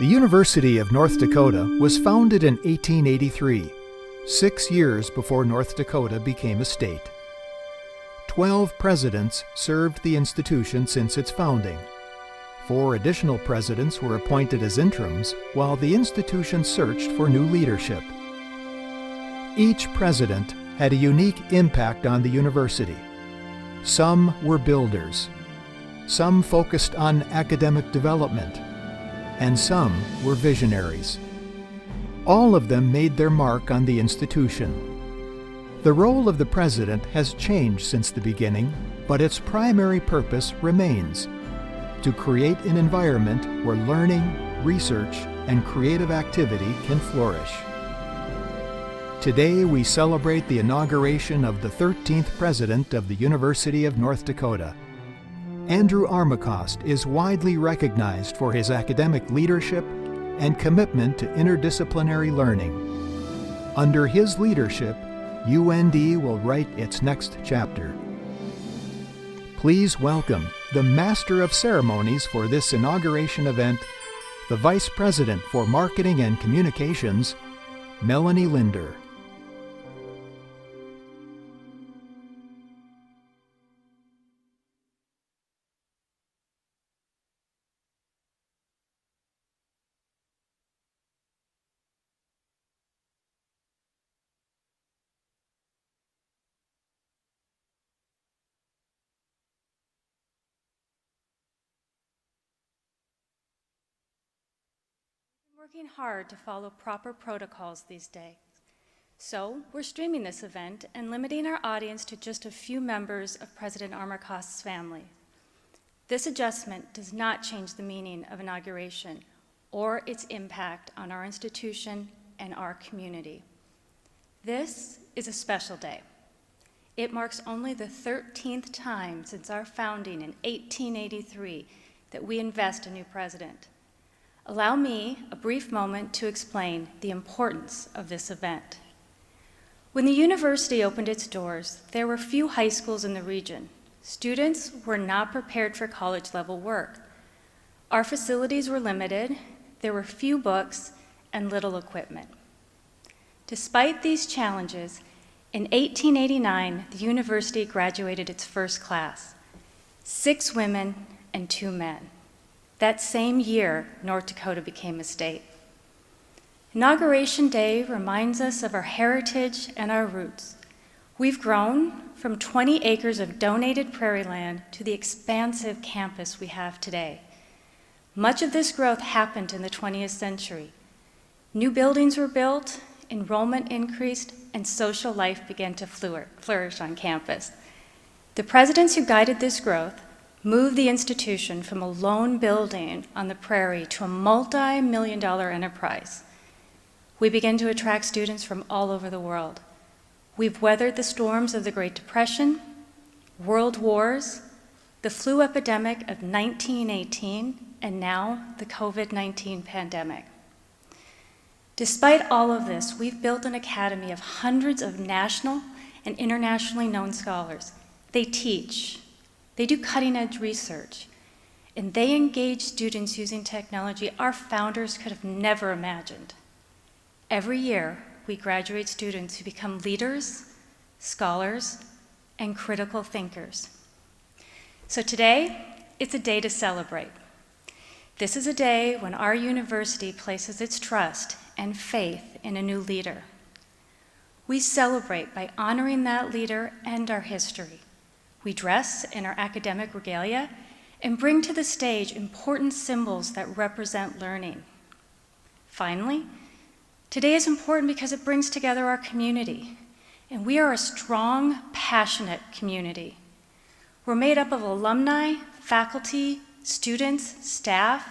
The University of North Dakota was founded in 1883, 6 years before North Dakota became a state. 12 presidents served the institution since its founding. 4 additional presidents were appointed as interims while the institution searched for new leadership. Each president had a unique impact on the university. Some were builders, some focused on academic development, and some were visionaries. All of them made their mark on the institution. The role of the president has changed since the beginning, but its primary purpose remains: to create an environment where learning, research, and creative activity can flourish. Today we celebrate the inauguration of the 13th president of the University of North Dakota. Andrew Armacost is widely recognized for his academic leadership and commitment to interdisciplinary learning. Under his leadership, UND will write its next chapter. Please welcome the Master of Ceremonies for this inauguration event, the Vice President for Marketing and Communications, Melanie Linder. Working hard to follow proper protocols these days. So we're streaming this event and limiting our audience to just a few members of President Armacost's family. This adjustment does not change the meaning of inauguration or its impact on our institution and our community. This is a special day. It marks only the 13th time since our founding in 1883 that we invest a new president. Allow me a brief moment to explain the importance of this event. When the university opened its doors, there were few high schools in the region. Students were not prepared for college-level work. Our facilities were limited, there were few books, and little equipment. Despite these challenges, in 1889, the university graduated its first class, 6 women and 2 men. That same year, North Dakota became a state. Inauguration Day reminds us of our heritage and our roots. We've grown from 20 acres of donated prairie land to the expansive campus we have today. Much of this growth happened in the 20th century. New buildings were built, enrollment increased, and social life began to flourish on campus. The presidents who guided this growth moved the institution from a lone building on the prairie to a multi-million-dollar enterprise. We began to attract students from all over the world. We've weathered the storms of the Great Depression, world wars, the flu epidemic of 1918, and now the COVID-19 pandemic. Despite all of this, we've built an academy of hundreds of national and internationally known scholars. They teach, they do cutting-edge research, and they engage students using technology our founders could have never imagined. Every year, we graduate students who become leaders, scholars, and critical thinkers. So today, it's a day to celebrate. This is a day when our university places its trust and faith in a new leader. We celebrate by honoring that leader and our history. We dress in our academic regalia and bring to the stage important symbols that represent learning. Finally, today is important because it brings together our community, and we are a strong, passionate community. We're made up of alumni, faculty, students, staff,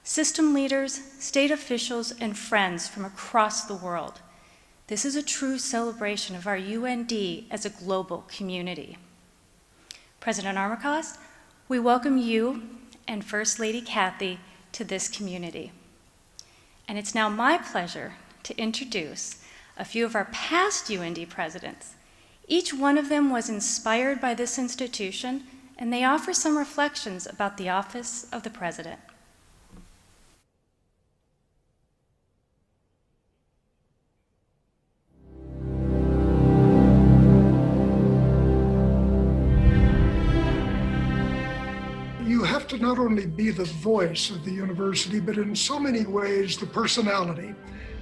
system leaders, state officials, and friends from across the world. This is a true celebration of our UND as a global community. President Armacost, we welcome you and First Lady Kathy to this community. And it's now my pleasure to introduce a few of our past UND presidents. Each one of them was inspired by this institution, and they offer some reflections about the office of the president. have to not only be the voice of the university, but in so many ways, the personality,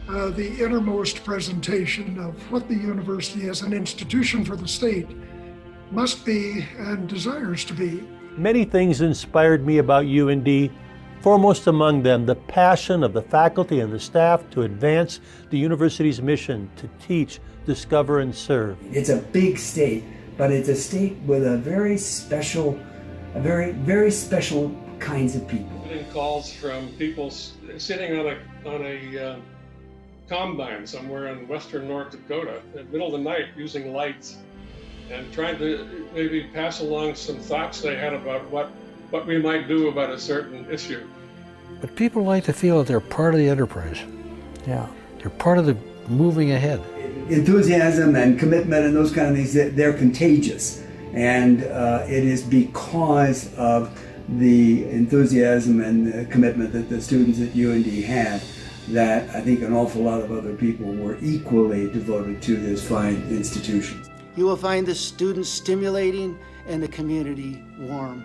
the innermost presentation of what the university as an institution for the state must be and desires to be. Many things inspired me about UND, foremost among them the passion of the faculty and the staff to advance the university's mission to teach, discover, and serve. It's a big state, but it's a state with a very special kinds of people. Getting calls from people sitting on a combine somewhere in western North Dakota in the middle of the night using lights and trying to maybe pass along some thoughts they had about what we might do about a certain issue. But people like to feel that they're part of the enterprise. Yeah. They're part of the moving ahead. Enthusiasm and commitment and those kind of things, they're contagious. And it is because of the enthusiasm and the commitment that the students at UND had that I think an awful lot of other people were equally devoted to this fine institution. You will find the students stimulating and the community warm.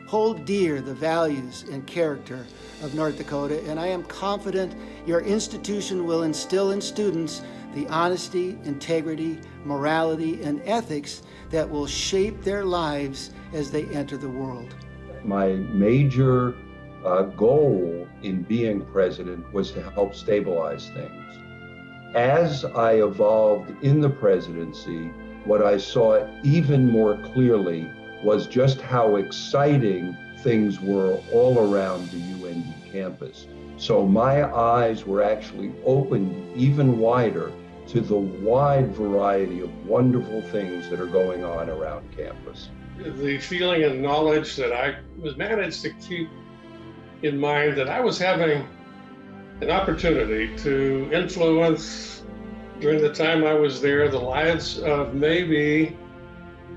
Hold dear the values and character of North Dakota, and I am confident your institution will instill in students the honesty, integrity, morality, and ethics that will shape their lives as they enter the world. My major goal in being president was to help stabilize things. As I evolved in the presidency, what I saw even more clearly was just how exciting things were all around the UND campus. So my eyes were actually opened even wider to the wide variety of wonderful things that are going on around campus. The feeling and knowledge that I was managed to keep in mind that I was having an opportunity to influence during the time I was there the lives of maybe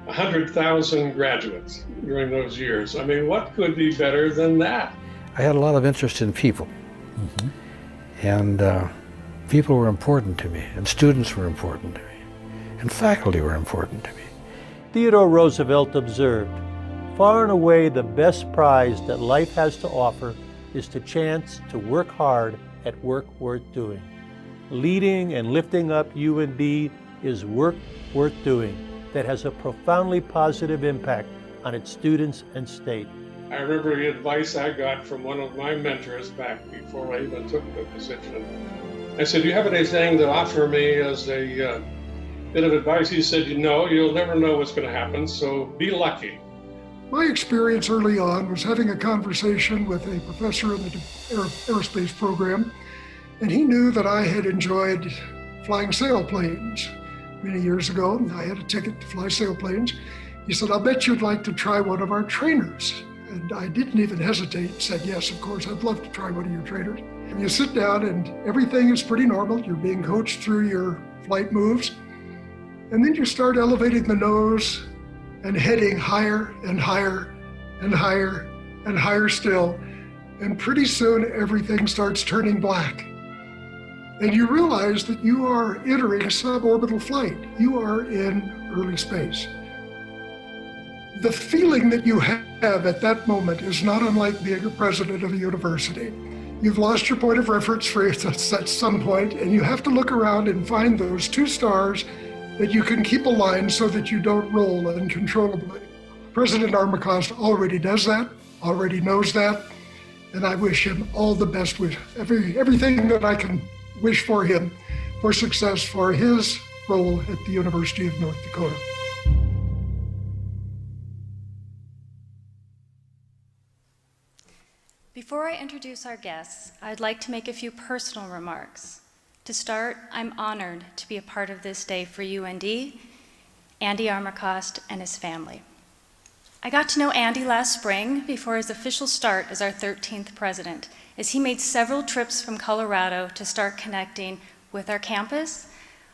100,000 graduates during those years. I mean, what could be better than that? I had a lot of interest in people. And people were important to me, and students were important to me, and faculty were important to me. Theodore Roosevelt observed, "Far and away the best prize that life has to offer is the chance to work hard at work worth doing." Leading and lifting up UND is work worth doing that has a profoundly positive impact on its students and state. I remember the advice I got from one of my mentors back before I even took the position. I said, "Do you have anything to offer me as a bit of advice?" He said, "You know, you'll never know what's going to happen, so be lucky." My experience early on was having a conversation with a professor in the aerospace program, and he knew that I had enjoyed flying sailplanes. Many years ago, I had a ticket to fly sailplanes. He said, "I'll bet you'd like to try one of our trainers." And I didn't even hesitate, said, "Yes, of course, I'd love to try one of your trainers." And you sit down and everything is pretty normal. You're being coached through your flight moves. And then you start elevating the nose and heading higher and higher and higher and higher still. And pretty soon everything starts turning black. And you realize that you are entering suborbital flight. You are in early space. The feeling that you have at that moment is not unlike being a president of a university. You've lost your point of reference at some point, and you have to look around and find those two stars that you can keep aligned so that you don't roll uncontrollably. President Armacost already does that, already knows that, and I wish him all the best with everything that I can wish for him for success for his role at the University of North Dakota. Before I introduce our guests, I'd like to make a few personal remarks. To start, I'm honored to be a part of this day for UND, Andy Armacost, and his family. I got to know Andy last spring before his official start as our 13th president, as he made several trips from Colorado to start connecting with our campus,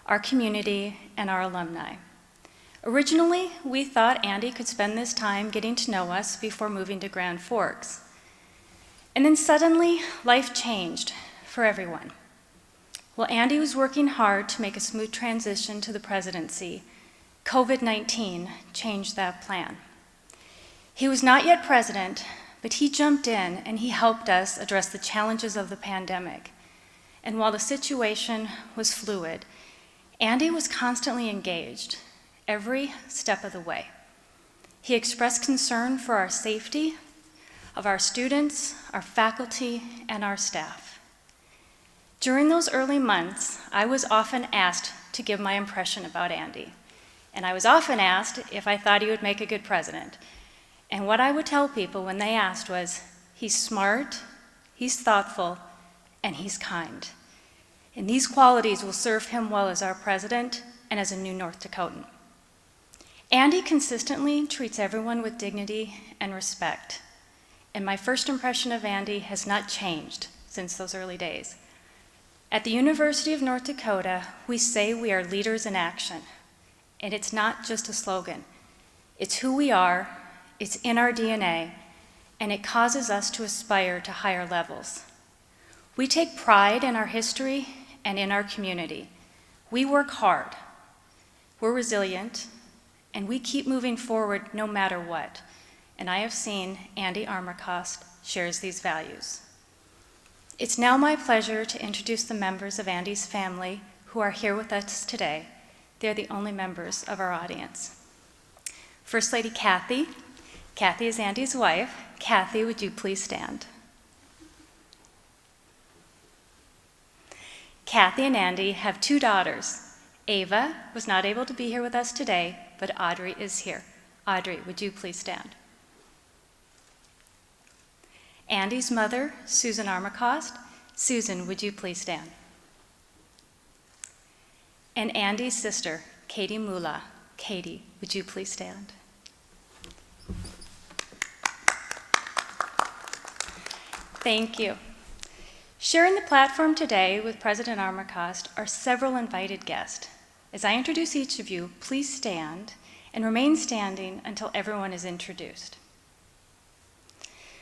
our community, and our alumni. Originally, we thought Andy could spend this time getting to know us before moving to Grand Forks. And then suddenly, life changed for everyone. While Andy was working hard to make a smooth transition to the presidency, COVID-19 changed that plan. He was not yet president, but he jumped in and he helped us address the challenges of the pandemic. And while the situation was fluid, Andy was constantly engaged every step of the way. He expressed concern for our safety of our students, our faculty, and our staff. During those early months, I was often asked to give my impression about Andy. And I was often asked if I thought he would make a good president. And what I would tell people when they asked was, he's smart, he's thoughtful, and he's kind. And these qualities will serve him well as our president and as a new North Dakotan. Andy consistently treats everyone with dignity and respect. And my first impression of Andy has not changed since those early days. At the University of North Dakota, we say we are leaders in action. And it's not just a slogan. It's who we are, it's in our DNA, and it causes us to aspire to higher levels. We take pride in our history and in our community. We work hard, we're resilient, and we keep moving forward no matter what. And I have seen Andy Armacost shares these values. It's now my pleasure to introduce the members of Andy's family who are here with us today. They're the only members of our audience. First Lady Kathy. Kathy is Andy's wife. Kathy, would you please stand? Kathy and Andy have two daughters. Ava was not able to be here with us today, but Audrey is here. Audrey, would you please stand? Andy's mother, Susan Armacost. Susan, would you please stand? And Andy's sister, Katie Mula. Katie, would you please stand? Thank you. Sharing the platform today with President Armacost are several invited guests. As I introduce each of you, please stand and remain standing until everyone is introduced.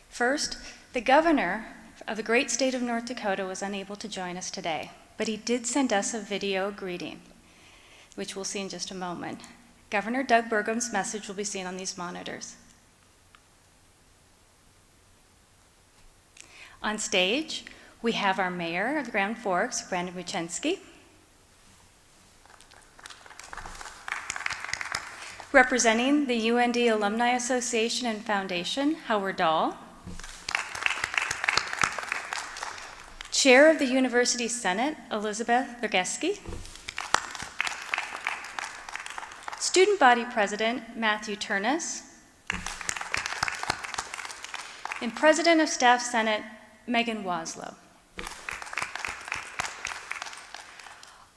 First, the governor of the great state of North Dakota was unable to join us today, but he did send us a video greeting, which we'll see in just a moment. Governor Doug Burgum's message will be seen on these monitors. On stage, we have our mayor of Grand Forks, Brandon Bochenski. Representing the UND Alumni Association and Foundation, Howard Dahl. Chair of the University Senate, Elizabeth Lagersky. Student Body President, Matthew Turnus. And President of Staff Senate, Megan Wassel.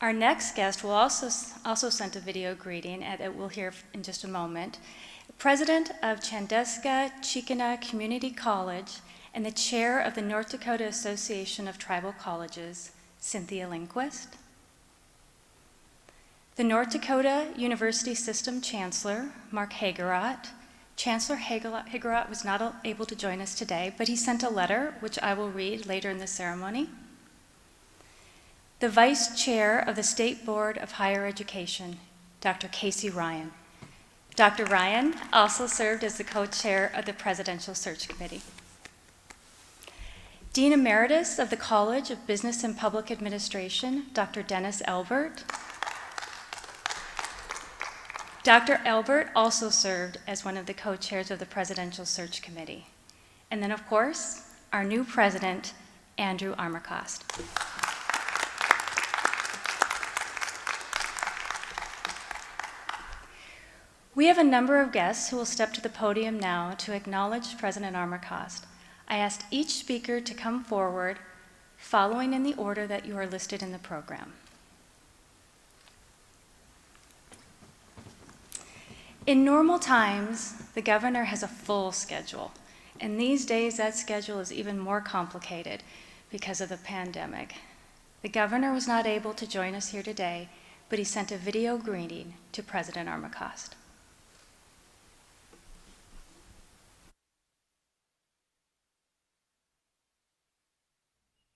Our next guest will also send a video greeting that we'll hear in just a moment. President of Chandeska-Chicana Community College and the chair of the North Dakota Association of Tribal Colleges, Cynthia Olson. The North Dakota University System Chancellor, Mark Hagert. Chancellor Hagert was not able to join us today, but he sent a letter, which I will read later in the ceremony. The Vice Chair of the State Board of Higher Education, Dr. Casey Ryan. Dr. Ryan also served as the co-chair of the Presidential Search Committee. Dean Emeritus of the College of Business and Public Administration, Dr. Dennis Elbert. Dr. Elbert also served as one of the co-chairs of the Presidential Search Committee. And then, of course, our new president, Andrew Armacost. We have a number of guests who will step to the podium now to acknowledge President Armacost. I asked each speaker to come forward, following in the order that you are listed in the program. In normal times, the governor has a full schedule, and these days that schedule is even more complicated because of the pandemic. The governor was not able to join us here today, but he sent a video greeting to President Armacost.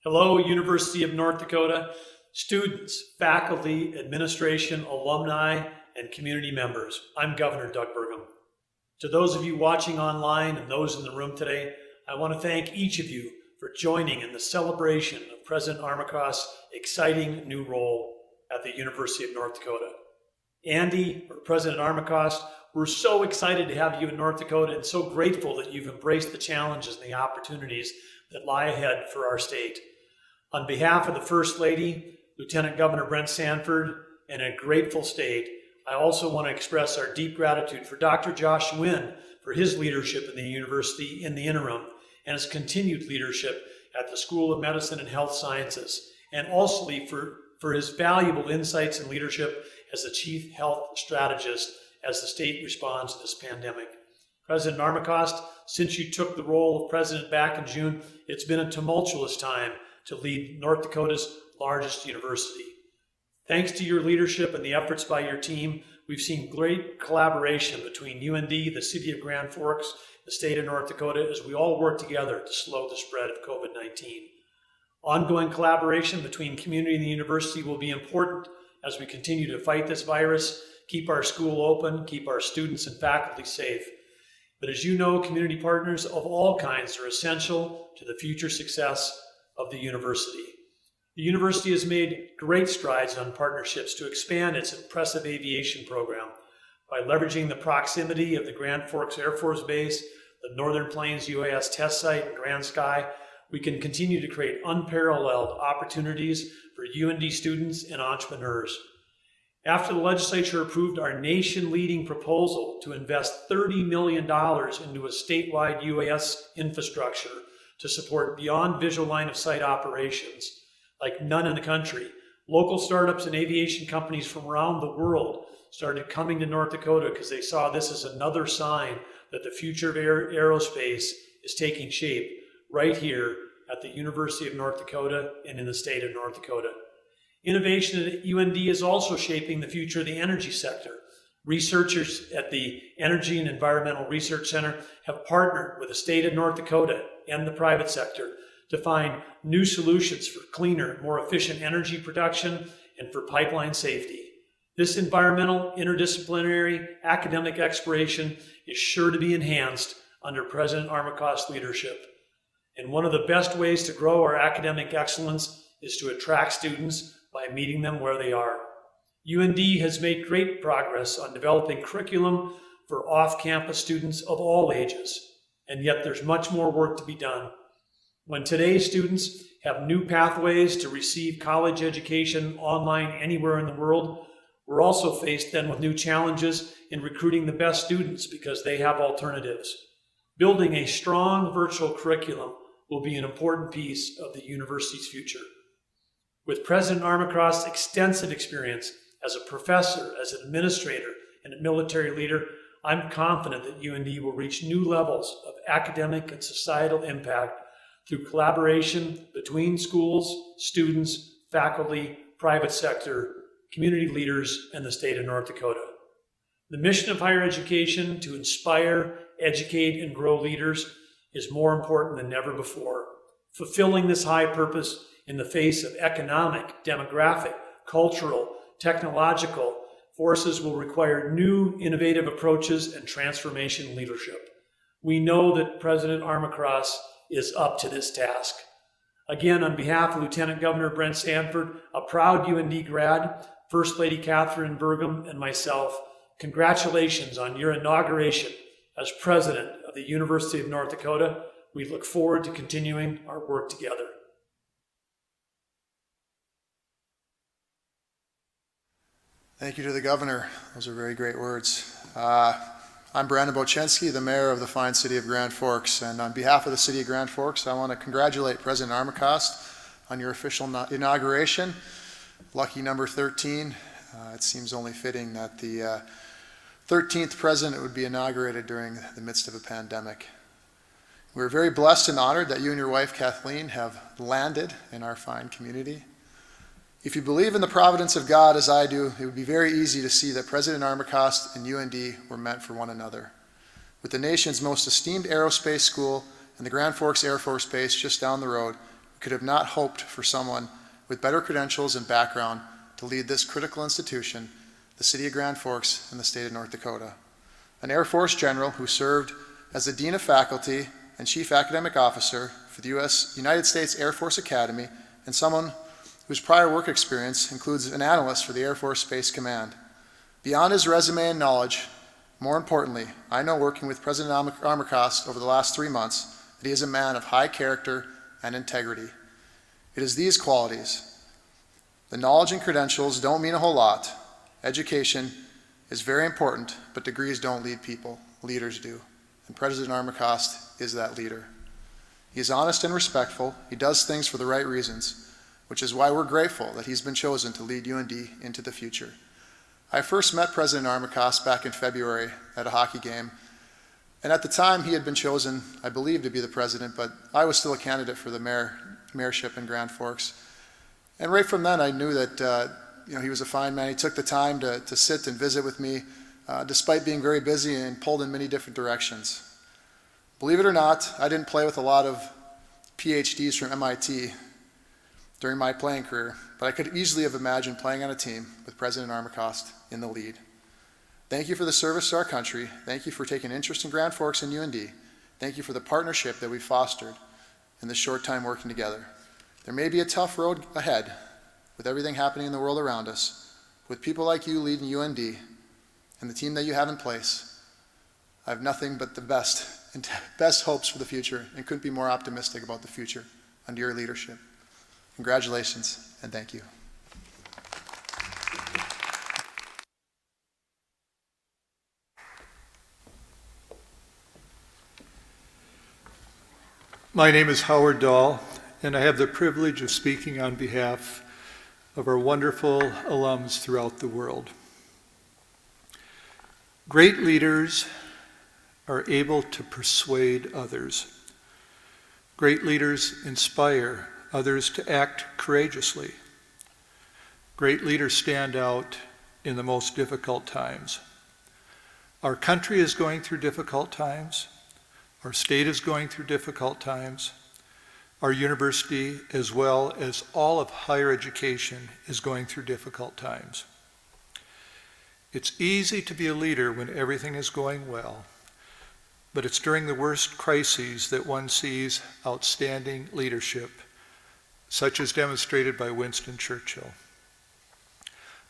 Hello, University of North Dakota, students, faculty, administration, alumni, and community members. I'm Governor Doug Burgum. To those of you watching online and those in the room today, I I want to thank each of you for joining in the celebration of President Armacost's exciting new role at the University of North Dakota. Andy, or President Armacost, we're so excited to have you in North Dakota and so grateful that you've embraced the challenges and the opportunities that lie ahead for our state. On behalf of the First Lady, Lieutenant Governor Brent Sanford, and a grateful state, I also want to express our deep gratitude for Dr. Josh Wynn for his leadership in the university in the interim and his continued leadership at the School of Medicine and Health Sciences, and also for his valuable insights and leadership as the Chief Health Strategist as the state responds to this pandemic. President Armacost, since you took the role of president back in June, it's been a tumultuous time to lead North Dakota's largest university. Thanks to your leadership and the efforts by your team, we've seen great collaboration between UND, the City of Grand Forks, the state of North Dakota, as we all work together to slow the spread of COVID-19. Ongoing collaboration between community and the university will be important as we continue to fight this virus, keep our school open, keep our students and faculty safe. But as you know, community partners of all kinds are essential to the future success of the university. The university has made great strides on partnerships to expand its impressive aviation program by leveraging the proximity of the Grand Forks Air Force Base, the Northern Plains UAS Test Site, and Grand Sky. We can continue to create unparalleled opportunities for UND students and entrepreneurs. After the legislature approved our nation-leading proposal to invest $30 million into a statewide UAS infrastructure to support beyond visual line of sight operations, like none in the country, local startups and aviation companies from around the world started coming to North Dakota because they saw this as another sign that the future of aerospace is taking shape right here at the University of North Dakota and in the state of North Dakota. Innovation at UND is also shaping the future of the energy sector. Researchers at the Energy and Environmental Research Center have partnered with the state of North Dakota and the private sector to find new solutions for cleaner, more efficient energy production and for pipeline safety. This environmental, interdisciplinary, academic exploration is sure to be enhanced under President Armacost's leadership. And one of the best ways to grow our academic excellence is to attract students by meeting them where they are. UND has made great progress on developing curriculum for off-campus students of all ages, and yet there's much more work to be done. When today's students have new pathways to receive college education online anywhere in the world, we're also faced then with new challenges in recruiting the best students because they have alternatives. Building a strong virtual curriculum will be an important piece of the university's future. With President Armacost's extensive experience as a professor, as an administrator, and a military leader, I'm confident that UND will reach new levels of academic and societal impact through collaboration between schools, students, faculty, private sector, community leaders, and the state of North Dakota. The mission of higher education to inspire, educate, and grow leaders is more important than ever before. Fulfilling this high purpose in the face of economic, demographic, cultural, technological forces will require new innovative approaches and transformation leadership. We know that President Armacost is up to this task. Again, on behalf of Lieutenant Governor Brent Sanford, a proud UND grad, First Lady Catherine Burgum, and myself, congratulations on your inauguration as President of the University of North Dakota. We look forward to continuing our work together. Thank you to the Governor. Those are very great words. I'm Brandon Bochenski, the Mayor of the fine city of Grand Forks, and on behalf of the city of Grand Forks, I want to congratulate President Armacost on your official inauguration. Lucky number 13. It seems only fitting that the 13th president would be inaugurated during the midst of a pandemic. We're very blessed and honored that you and your wife Kathleen have landed in our fine community. If you believe in the providence of God as I do, it would be very easy to see that President Armacost and UND were meant for one another. With the nation's most esteemed aerospace school and the Grand Forks Air Force Base just down the road, we could have not hoped for someone with better credentials and background to lead this critical institution, the city of Grand Forks and the state of North Dakota. An Air Force general who served as the Dean of Faculty and Chief Academic Officer for the United States Air Force Academy, and someone whose prior work experience includes an analyst for the Air Force Space Command. Beyond his resume and knowledge, more importantly, I know working with President Armacost over the last 3 months that he is a man of high character and integrity. It is these qualities. The knowledge and credentials don't mean a whole lot. Education is very important, but degrees don't lead people. Leaders do. And President Armacost is that leader. He is honest and respectful. He does things for the right reasons, which is why we're grateful that he's been chosen to lead UND into the future. I first met President Armacost back in February at a hockey game, and at the time he had been chosen, I believe, to be the president, but I was still a candidate for the mayorship in Grand Forks. And right from then I knew that he was a fine man. He took the time to sit and visit with me, despite being very busy and pulled in many different directions. Believe it or not, I didn't play with a lot of PhDs from MIT during my playing career, but I could easily have imagined playing on a team with President Armacost in the lead. Thank you for the service to our country. Thank you for taking interest in Grand Forks and UND. Thank you for the partnership that we fostered in this short time working together. There may be a tough road ahead with everything happening in the world around us. With people like you leading UND and the team that you have in place, I have nothing but the best hopes for the future and couldn't be more optimistic about the future under your leadership. Congratulations and thank you. My name is Howard Dahl, and I have the privilege of speaking on behalf of our wonderful alums throughout the world. Great leaders are able to persuade others. Great leaders inspire others to act courageously. Great leaders stand out in the most difficult times. Our country is going through difficult times. Our state is going through difficult times. Our university, as well as all of higher education, is going through difficult times. It's easy to be a leader when everything is going well, but it's during the worst crises that one sees outstanding leadership, such as demonstrated by Winston Churchill.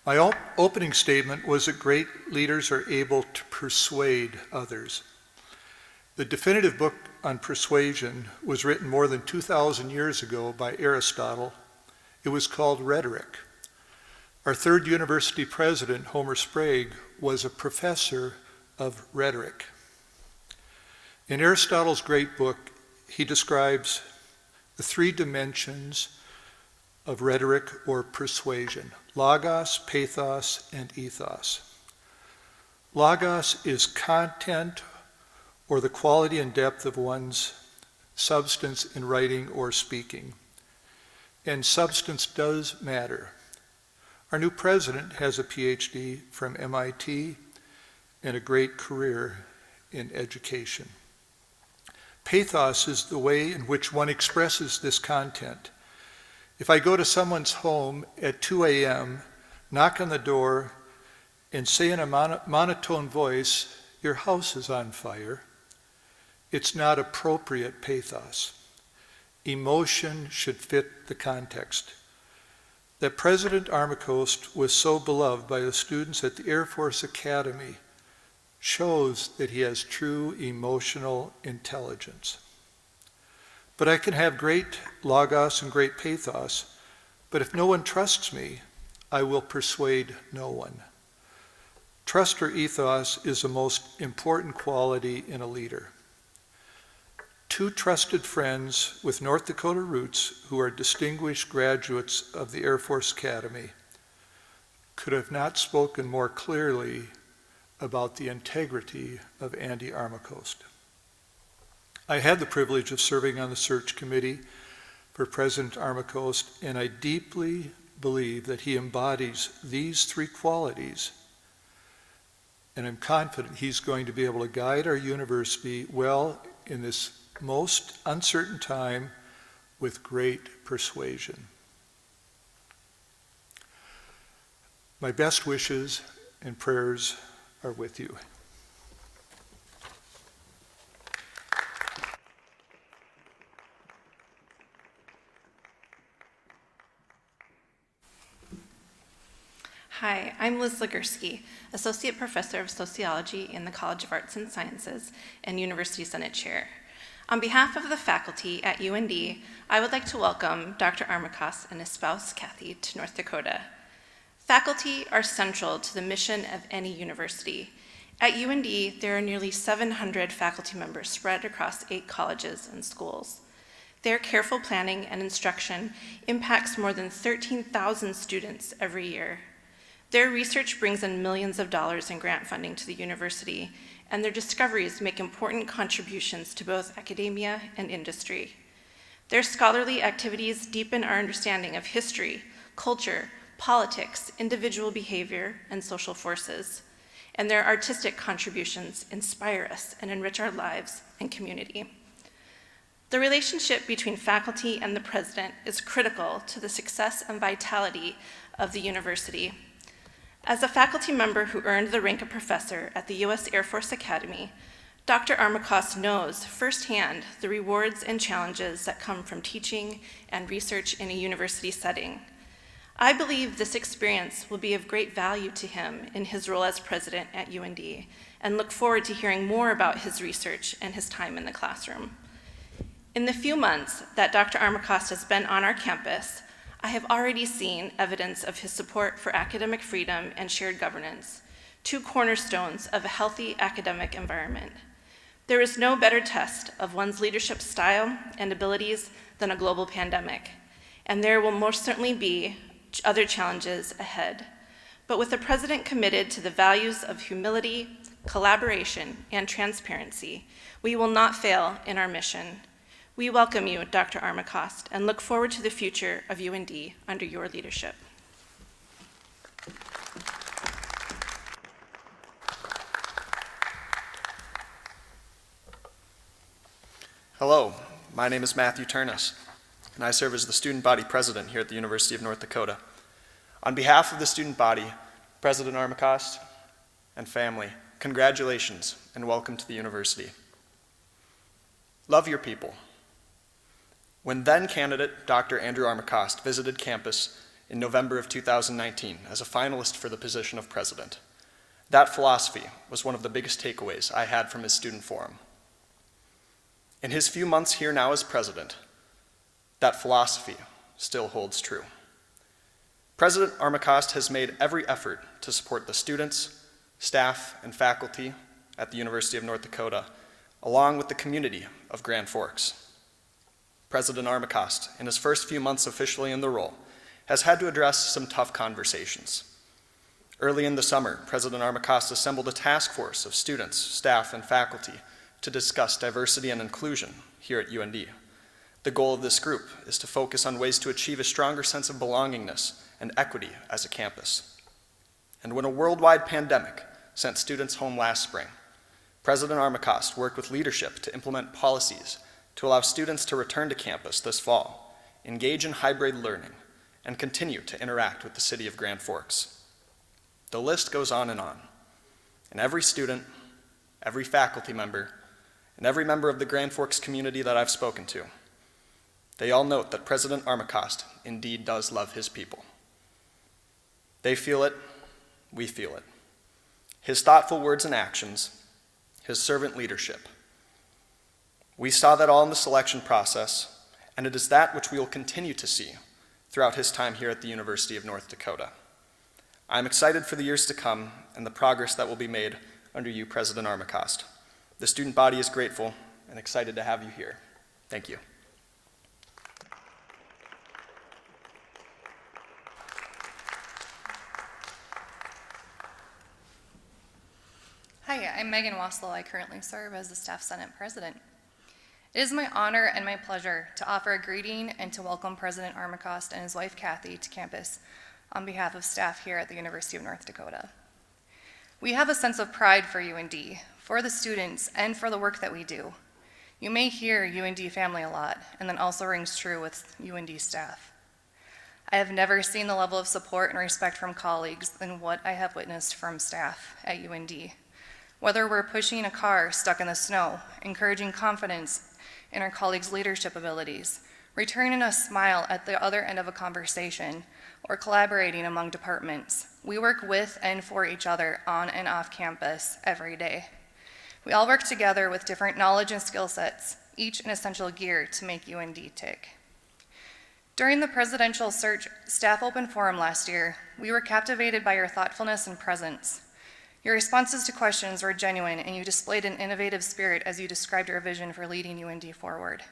My opening statement was that great leaders are able to persuade others. The definitive book on persuasion was written more than 2,000 years ago by Aristotle. It was called Rhetoric. Our third university president, Homer Sprague, was a professor of rhetoric. In Aristotle's great book, he describes the 3 dimensions of rhetoric or persuasion: logos, pathos, and ethos. Logos is content or the quality and depth of one's substance in writing or speaking. And substance does matter. Our new president has a PhD from MIT and a great career in education. Pathos is the way in which one expresses this content. If I go to someone's home at 2 a.m., knock on the door, and say in a monotone voice, "Your house is on fire," it's not appropriate pathos. Emotion should fit the context. That President Armacost was so beloved by the students at the Air Force Academy shows that he has true emotional intelligence. But I can have great logos and great pathos, but if no one trusts me, I will persuade no one. Trust or ethos is the most important quality in a leader. 2 trusted friends with North Dakota roots who are distinguished graduates of the Air Force Academy could have not spoken more clearly about the integrity of Andy Armacost. I had the privilege of serving on the search committee for President Armacost, and I deeply believe that he embodies these 3 qualities, and I'm confident he's going to be able to guide our university well in this most uncertain time with great persuasion. My best wishes and prayers are with you. Hi, I'm Liz Lagersky, Associate Professor of Sociology in the College of Arts and Sciences and University Senate Chair. On behalf of the faculty at UND, I would like to welcome Dr. Armacost and his spouse, Kathy, to North Dakota. Faculty are central to the mission of any university. At UND, there are nearly 700 faculty members spread across 8 colleges and schools. Their careful planning and instruction impacts more than 13,000 students every year. Their research brings in millions of dollars in grant funding to the university, and their discoveries make important contributions to both academia and industry. Their scholarly activities deepen our understanding of history, culture, politics, individual behavior, and social forces. And their artistic contributions inspire us and enrich our lives and community. The relationship between faculty and the president is critical to the success and vitality of the university. As a faculty member who earned the rank of professor at the U.S. Air Force Academy, Dr. Armacost knows firsthand the rewards and challenges that come from teaching and research in a university setting. I believe this experience will be of great value to him in his role as president at UND, and look forward to hearing more about his research and his time in the classroom. In the few months that Dr. Armacost has been on our campus, I have already seen evidence of his support for academic freedom and shared governance, 2 cornerstones of a healthy academic environment. There is no better test of one's leadership style and abilities than a global pandemic, and there will most certainly be other challenges ahead. But with the president committed to the values of humility, collaboration, and transparency, we will not fail in our mission. We welcome you, Dr. Armacost, and look forward to the future of UND under your leadership. Hello, my name is Matthew Turnus, and I serve as the student body president here at the University of North Dakota. On behalf of the student body, President Armacost, and family, congratulations and welcome to the university. Love your people. When then-candidate Dr. Andrew Armacost visited campus in November of 2019 as a finalist for the position of president, that philosophy was one of the biggest takeaways I had from his student forum. In his few months here now as president, that philosophy still holds true. President Armacost has made every effort to support the students, staff, and faculty at the University of North Dakota, along with the community of Grand Forks. President Armacost, in his first few months officially in the role, has had to address some tough conversations. Early in the summer, President Armacost assembled a task force of students, staff, and faculty to discuss diversity and inclusion here at UND. The goal of this group is to focus on ways to achieve a stronger sense of belongingness and equity as a campus. And when a worldwide pandemic sent students home last spring, President Armacost worked with leadership to implement policies to allow students to return to campus this fall, engage in hybrid learning, and continue to interact with the city of Grand Forks. The list goes on. And every student, every faculty member, and every member of the Grand Forks community that I've spoken to, they all note that President Armacost indeed does love his people. They feel it, we feel it. His thoughtful words and actions, his servant leadership. We saw that all in the selection process, and it is that which we will continue to see throughout his time here at the University of North Dakota. I'm excited for the years to come and the progress that will be made under you, President Armacost. The student body is grateful and excited to have you here. Thank you. Hi, I'm Megan Wassel. I currently serve as the Staff Senate President. It is my honor and my pleasure to offer a greeting and to welcome President Armacost and his wife Kathy to campus on behalf of staff here at the University of North Dakota. We have a sense of pride for UND, for the students, and for the work that we do. You may hear UND family a lot, and that also rings true with UND staff. I have never seen the level of support and respect from colleagues than what I have witnessed from staff at UND. Whether we're pushing a car stuck in the snow, encouraging confidence in our colleagues' leadership abilities, returning a smile at the other end of a conversation, or collaborating among departments. We work with and for each other on and off campus every day. We all work together with different knowledge and skill sets, each an essential gear to make UND tick. During the presidential search staff open forum last year, we were captivated by your thoughtfulness and presence. Your responses to questions were genuine, and you displayed an innovative spirit as you described your vision for leading UND forward.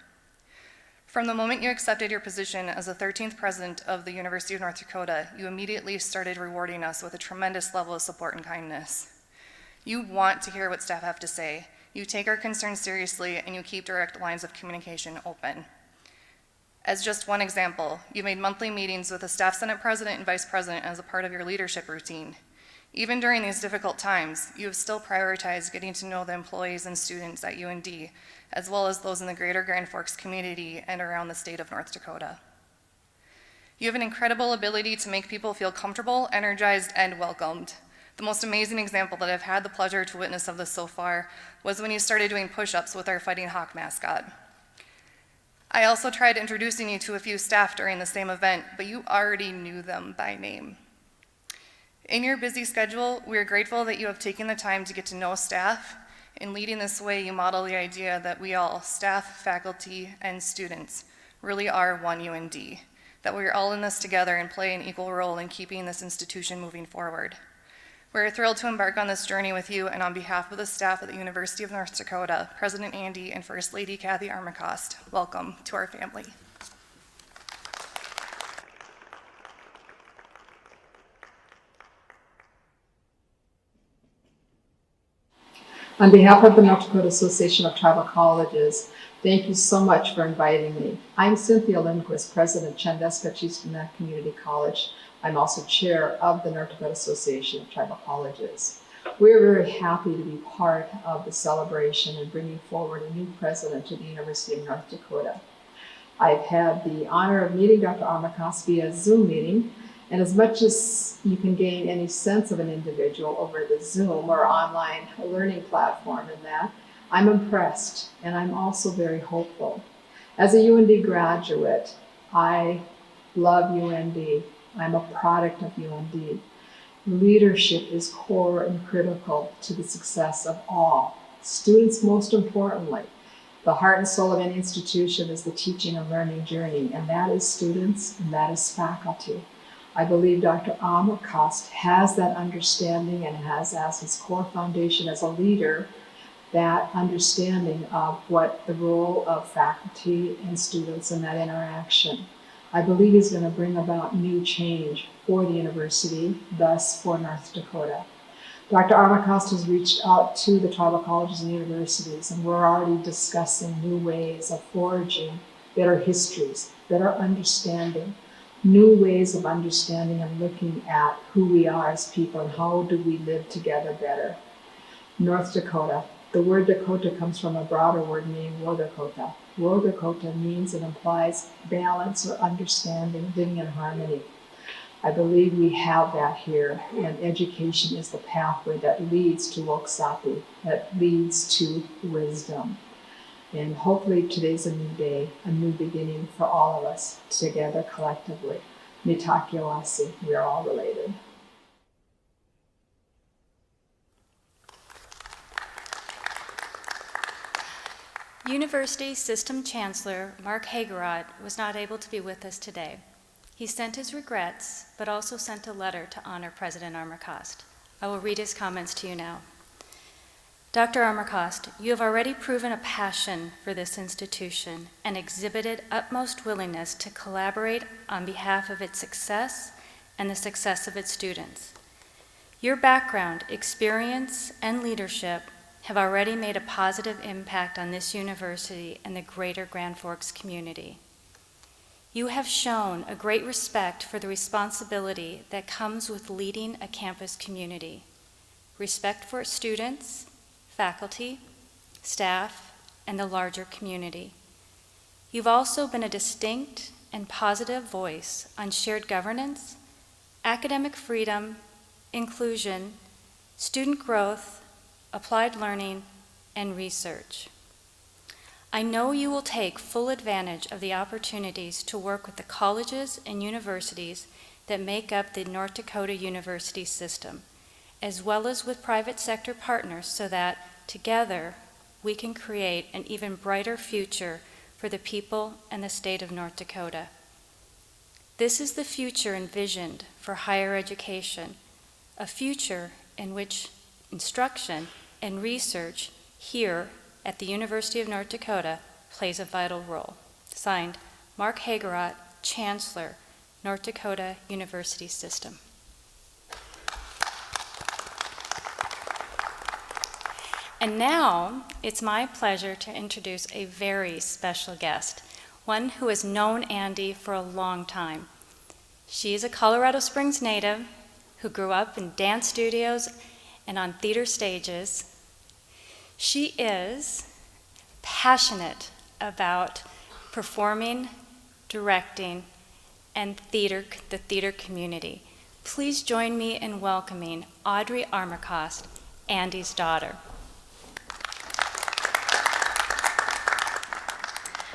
From the moment you accepted your position as the 13th president of the University of North Dakota, you immediately started rewarding us with a tremendous level of support and kindness. You want to hear what staff have to say. You take our concerns seriously, and you keep direct lines of communication open. As just one example, you made monthly meetings with the staff senate president and vice president as a part of your leadership routine. Even during these difficult times, you have still prioritized getting to know the employees and students at UND, as well as those in the greater Grand Forks community and around the state of North Dakota. You have an incredible ability to make people feel comfortable, energized, and welcomed. The most amazing example that I've had the pleasure to witness of this so far was when you started doing push-ups with our Fighting Hawk mascot. I also tried introducing you to a few staff during the same event, but you already knew them by name. In your busy schedule, we are grateful that you have taken the time to get to know staff. In leading this way, you model the idea that we all, staff, faculty, and students, really are one UND, that we are all in this together and play an equal role in keeping this institution moving forward. We're thrilled to embark on this journey with you, and on behalf of the staff at the University of North Dakota, President Andy and First Lady Kathy Armacost, welcome to our family. On behalf of the North Dakota Association of Tribal Colleges, thank you so much for inviting me. I'm Cynthia Olson, President Chandeska Chistana Community College. I'm also chair of the North Dakota Association of Tribal Colleges. We're very happy to be part of the celebration and bringing forward a new president to the University of North Dakota. I've had the honor of meeting Dr. Armacost via Zoom meeting, and as much as you can gain any sense of an individual over the Zoom or online learning platform in that, I'm impressed, and I'm also very hopeful. As a UND graduate, I love UND. I'm a product of UND. Leadership is core and critical to the success of all. Students, most importantly. The heart and soul of any institution is the teaching and learning journey, and that is students, and that is faculty. I believe Dr. Armacost has that understanding and has as his core foundation as a leader that understanding of what the role of faculty and students in that interaction. I believe he's going to bring about new change for the university, thus for North Dakota. Dr. Armacost has reached out to the tribal colleges and universities, and we're already discussing new ways of forging better histories, better understanding, new ways of understanding and looking at who we are as people and how do we live together better. North Dakota. The word Dakota comes from a broader word meaning Wodakota. Wodakota means and implies balance or understanding, living in harmony. I believe we have that here, and education is the pathway that leads to Woksapi, that leads to wisdom. And hopefully today's a new day, a new beginning for all of us together collectively. Mitakiwasi, we are all related. University System Chancellor Mark Hagert was not able to be with us today. He sent his regrets, but also sent a letter to honor President Armacost. I will read his comments to you now. Dr. Armacost, you have already proven a passion for this institution and exhibited utmost willingness to collaborate on behalf of its success and the success of its students. Your background, experience, and leadership have already made a positive impact on this university and the greater Grand Forks community. You have shown a great respect for the responsibility that comes with leading a campus community, respect for its students, faculty, staff, and the larger community. You've also been a distinct and positive voice on shared governance, academic freedom, inclusion, student growth, applied learning, and research. I know you will take full advantage of the opportunities to work with the colleges and universities that make up the North Dakota University system, as well as with private sector partners, so that together we can create an even brighter future for the people and the state of North Dakota. This is the future envisioned for higher education, a future in which instruction and research here at the University of North Dakota plays a vital role. Signed, Mark Hagert, Chancellor, North Dakota University System. And now it's my pleasure to introduce a very special guest, one who has known Andy for a long time. She is a Colorado Springs native who grew up in dance studios and on theater stages. She is passionate about performing, directing, and the theater community. Please join me in welcoming Audrey Armacost, Andy's daughter.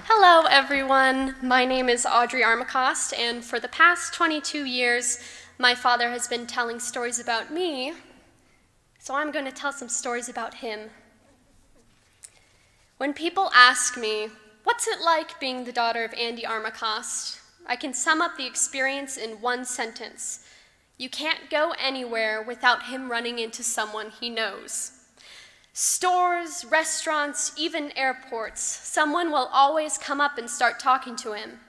Hello everyone, my name is Audrey Armacost, and for the past 22 years, my father has been telling stories about me, so I'm going to tell some stories about him. When people ask me, what's it like being the daughter of Andy Armacost, I can sum up the experience in one sentence. You can't go anywhere without him running into someone he knows. Stores, restaurants, even airports, someone will always come up and start talking to him.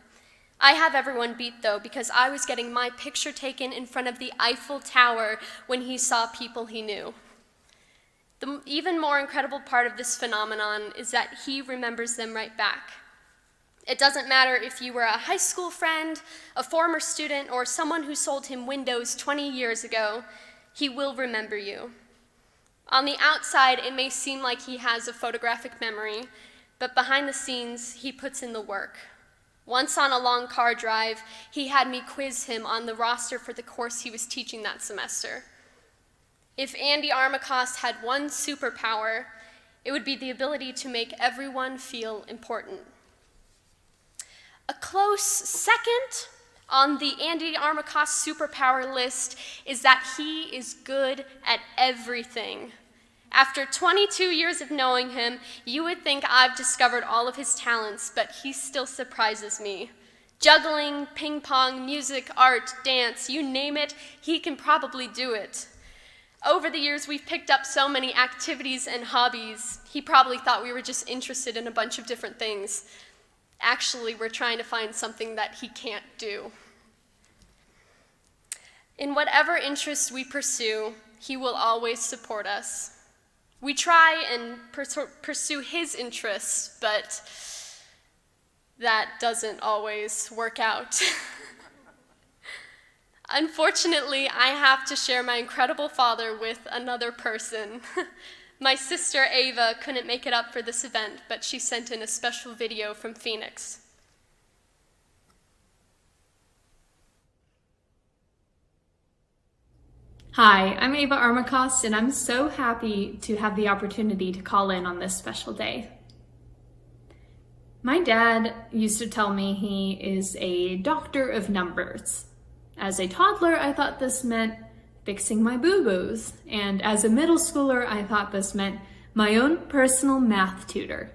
I have everyone beat though, because I was getting my picture taken in front of the Eiffel Tower when he saw people he knew. The even more incredible part of this phenomenon is that he remembers them right back. It doesn't matter if you were a high school friend, a former student, or someone who sold him Windows 20 years ago, he will remember you. On the outside, it may seem like he has a photographic memory, but behind the scenes, he puts in the work. Once on a long car drive, he had me quiz him on the roster for the course he was teaching that semester. If Andy Armacost had one superpower, it would be the ability to make everyone feel important. A close second on the Andy Armacost superpower list is that he is good at everything. After 22 years of knowing him, you would think I've discovered all of his talents, but he still surprises me. Juggling, ping pong, music, art, dance, you name it, he can probably do it. Over the years, we've picked up so many activities and hobbies. He probably thought we were just interested in a bunch of different things. Actually, we're trying to find something that he can't do. In whatever interests we pursue, he will always support us. We try and pursue his interests, but that doesn't always work out. Unfortunately, I have to share my incredible father with another person. My sister Ava couldn't make it up for this event, but she sent in a special video from Phoenix. Hi, I'm Ava Armacost, and I'm so happy to have the opportunity to call in on this special day. My dad used to tell me he is a doctor of numbers. As a toddler, I thought this meant fixing my boo-boos, and as a middle schooler, I thought this meant my own personal math tutor.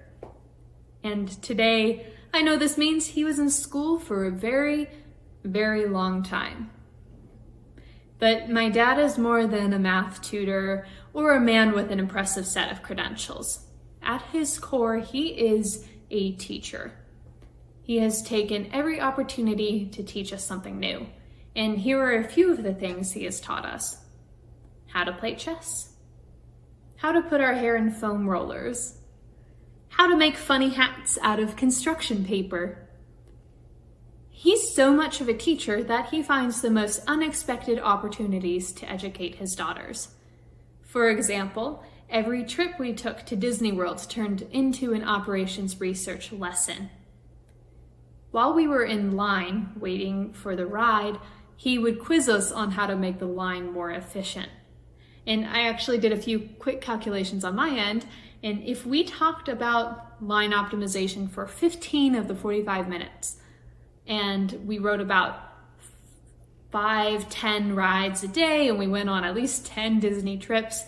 And today, I know this means he was in school for a very, very long time. But my dad is more than a math tutor or a man with an impressive set of credentials. At his core, he is a teacher. He has taken every opportunity to teach us something new. And here are a few of the things he has taught us. How to play chess. How to put our hair in foam rollers. How to make funny hats out of construction paper. He's so much of a teacher that he finds the most unexpected opportunities to educate his daughters. For example, every trip we took to Disney World turned into an operations research lesson. While we were in line waiting for the ride, he would quiz us on how to make the line more efficient. And I actually did a few quick calculations on my end, And if we talked about line optimization for 15 of the 45 minutes, and we wrote about 5-10 rides a day, and we went on at least 10 Disney trips,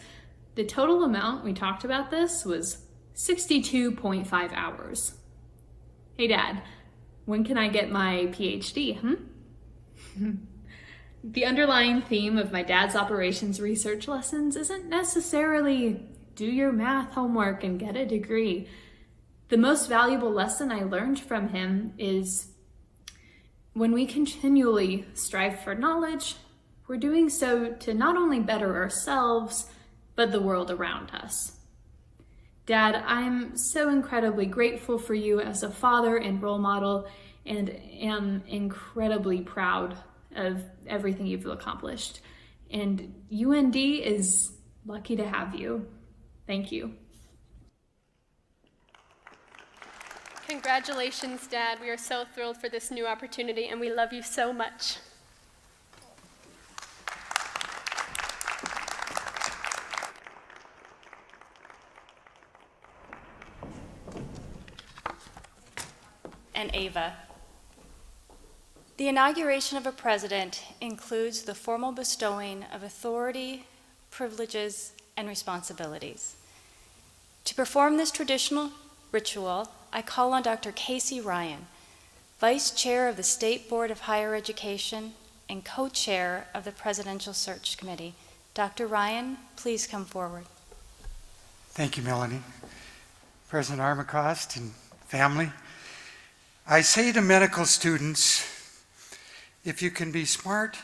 the total amount we talked about this was 62.5 hours. Hey Dad, when can I get my PhD, The underlying theme of my dad's operations research lessons isn't necessarily do your math homework and get a degree. The most valuable lesson I learned from him is when we continually strive for knowledge, we're doing so to not only better ourselves, but the world around us. Dad, I'm so incredibly grateful for you as a father and role model, and am incredibly proud of everything you've accomplished. And UND is lucky to have you. Thank you. Congratulations, Dad. We are so thrilled for this new opportunity, and we love you so much. And Ava. The inauguration of a president includes the formal bestowing of authority, privileges, and responsibilities. To perform this traditional ritual, I call on Dr. Casey Ryan, Vice Chair of the State Board of Higher Education and Co-Chair of the Presidential Search Committee. Dr. Ryan, please come forward. Thank you, Melanie. President Armacost and family, I say to medical students, if you can be smart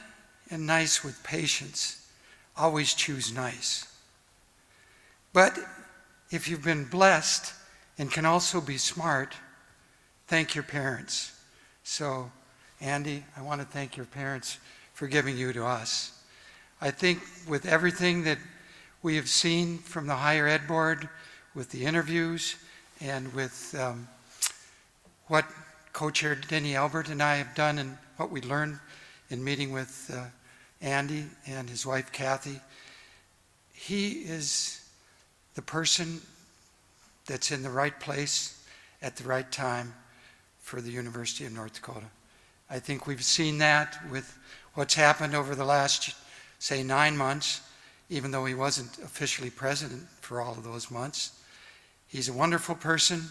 and nice with patients, always choose nice. But if you've been blessed and can also be smart, thank your parents. So, Andy, I want to thank your parents for giving you to us. I think with everything that we have seen from the Higher Ed Board, with the interviews, and with what Co-Chair Denny Albert and I have done and what we learned in meeting with Andy and his wife Kathy, he is the person that's in the right place at the right time for the University of North Dakota. I think we've seen that with what's happened over the last, say, 9 months, even though he wasn't officially president for all of those months. He's a wonderful person.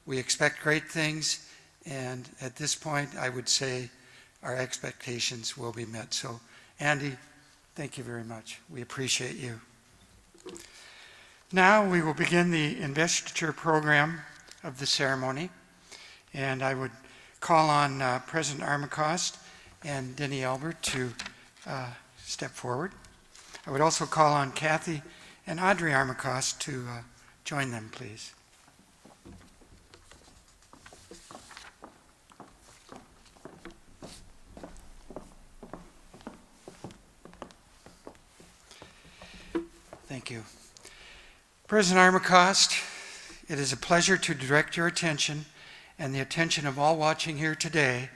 We expect great things, and at this point, I would say our expectations will be met. So, Andy, thank you very much. We appreciate you. Now we will begin the investiture program of the ceremony, and I would call on President Armacost and Denny Albert to step forward. I would also call on Kathy and Audrey Armacost to join them, please. Thank you. President Armacost, it is a pleasure to direct your attention and the attention of all watching here today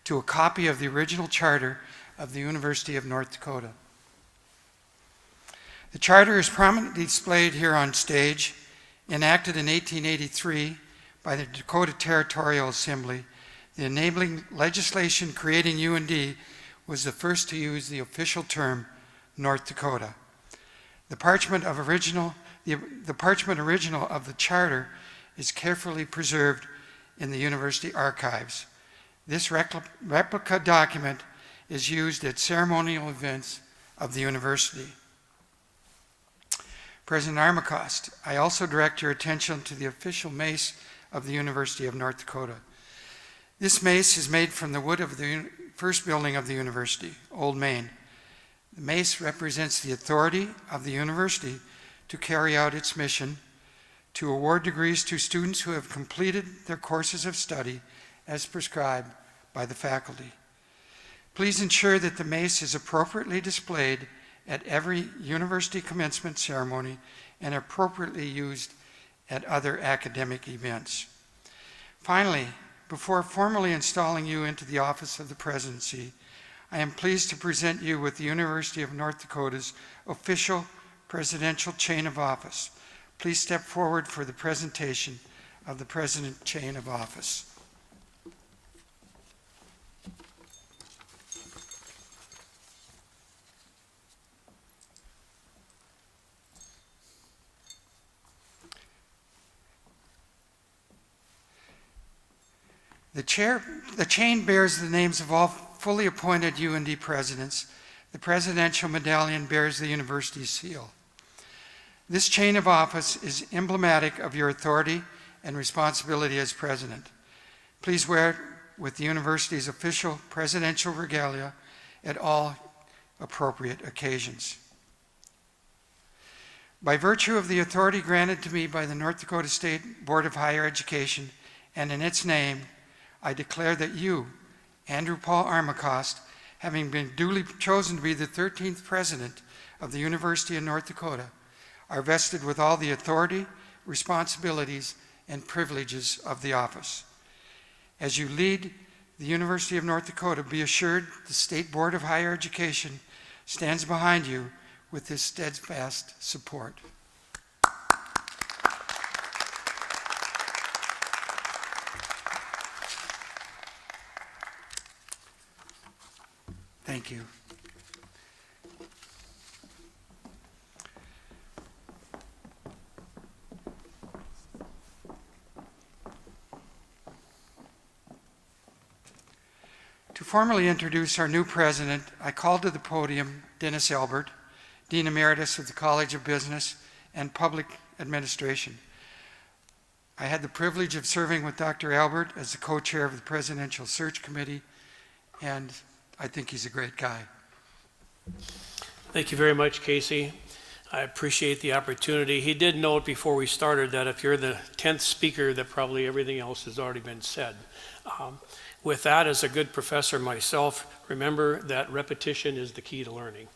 to a copy of the original charter of the University of North Dakota. The charter is prominently displayed here on stage, enacted in 1883 by the Dakota Territorial Assembly. The enabling legislation creating UND was the first to use the official term North Dakota. The parchment original of the charter is carefully preserved in the university archives. This replica document is used at ceremonial events of the university. President Armacost, I also direct your attention to the official mace of the University of North Dakota. This mace is made from the wood of the first building of the university, Old Main. The mace represents the authority of the university to carry out its mission to award degrees to students who have completed their courses of study as prescribed by the faculty. Please ensure that the mace is appropriately displayed at every university commencement ceremony and appropriately used at other academic events. Finally, before formally installing you into the office of the presidency, I am pleased to present you with the University of North Dakota's official presidential chain of office. please step forward for the presentation of the President chain of office. The chain bears the names of all fully appointed UND presidents. The presidential medallion bears the university's seal. This chain of office is emblematic of your authority and responsibility as president. Please wear it with the university's official presidential regalia at all appropriate occasions. By virtue of the authority granted to me by the North Dakota State Board of Higher Education, and in its name, I declare that you, Andrew Paul Armacost, having been duly chosen to be the 13th president of the University of North Dakota, are vested with all the authority, responsibilities, and privileges of the office. As you lead the University of North Dakota, be assured the State Board of Higher Education stands behind you with this steadfast support. Thank you. To formally introduce our new president, I call to the podium Dennis Albert, Dean Emeritus of the College of Business and Public Administration. I had the privilege of serving with Dr. Albert as the co-chair of the Presidential Search Committee, and I think he's a great guy. Thank you very much, Casey. I appreciate the opportunity. He did note before we started that if you're the 10th speaker, that probably everything else has already been said. With that, as a good professor myself, remember that repetition is the key to learning.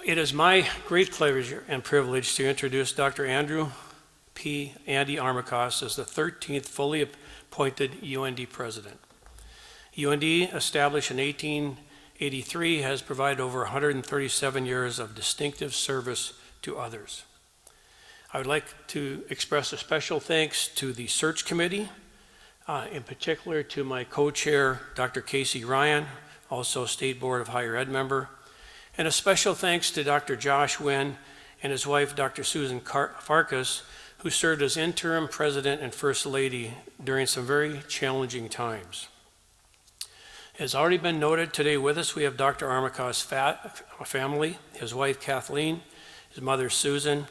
It is my great pleasure and privilege to introduce Dr. Andy Armacost as the 13th fully appointed UND president. UND, established in 1883, has provided over 137 years of distinctive service to others. I would like to express a special thanks to the search committee, in particular to my co-chair, Dr. Casey Ryan, also State Board of Higher Ed member, and a special thanks to Dr. Josh Wynn and his wife, Dr. Susan Farkas, who served as interim president and first lady during some very challenging times. As already been noted, today with us we have Dr. Armacost's family, his wife Kathleen, his mother Susan,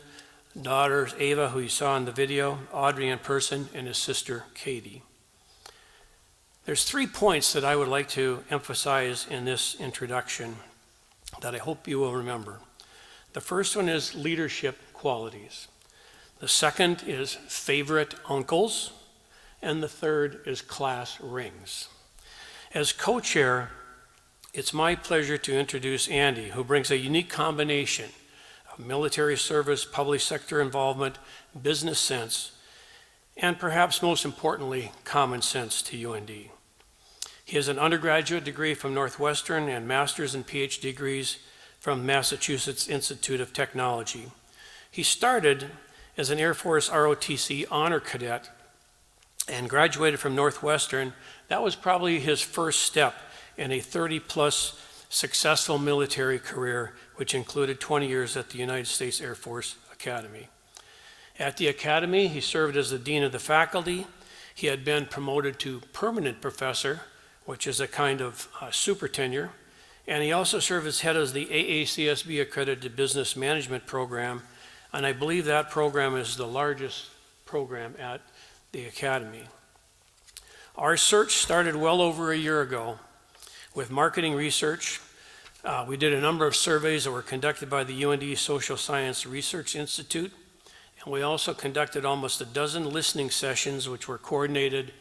daughter Ava, who you saw in the video, Audrey in person, and his sister Katie. There's 3 points that I would like to emphasize in this introduction that I hope you will remember. The first one is leadership qualities. The second is favorite uncles. And the third is class rings. As co-chair, it's my pleasure to introduce Andy, who brings a unique combination of military service, public sector involvement, business sense, and perhaps most importantly, common sense to UND. He has an undergraduate degree from Northwestern and master's and PhD degrees from Massachusetts Institute of Technology. He started as an Air Force ROTC honor cadet and graduated from Northwestern. That was probably his first step in a 30-plus successful military career, which included 20 years at the United States Air Force Academy. At the Academy, he served as the Dean of the Faculty. He had been promoted to permanent professor, which is a kind of super tenure, and he also served as head of the AACSB accredited business management program, and I believe that program is the largest program at the Academy. Our search started well over a year ago with marketing research. We did a number of surveys that were conducted by the UND Social Science Research Institute, and we also conducted almost a dozen listening sessions which were coordinated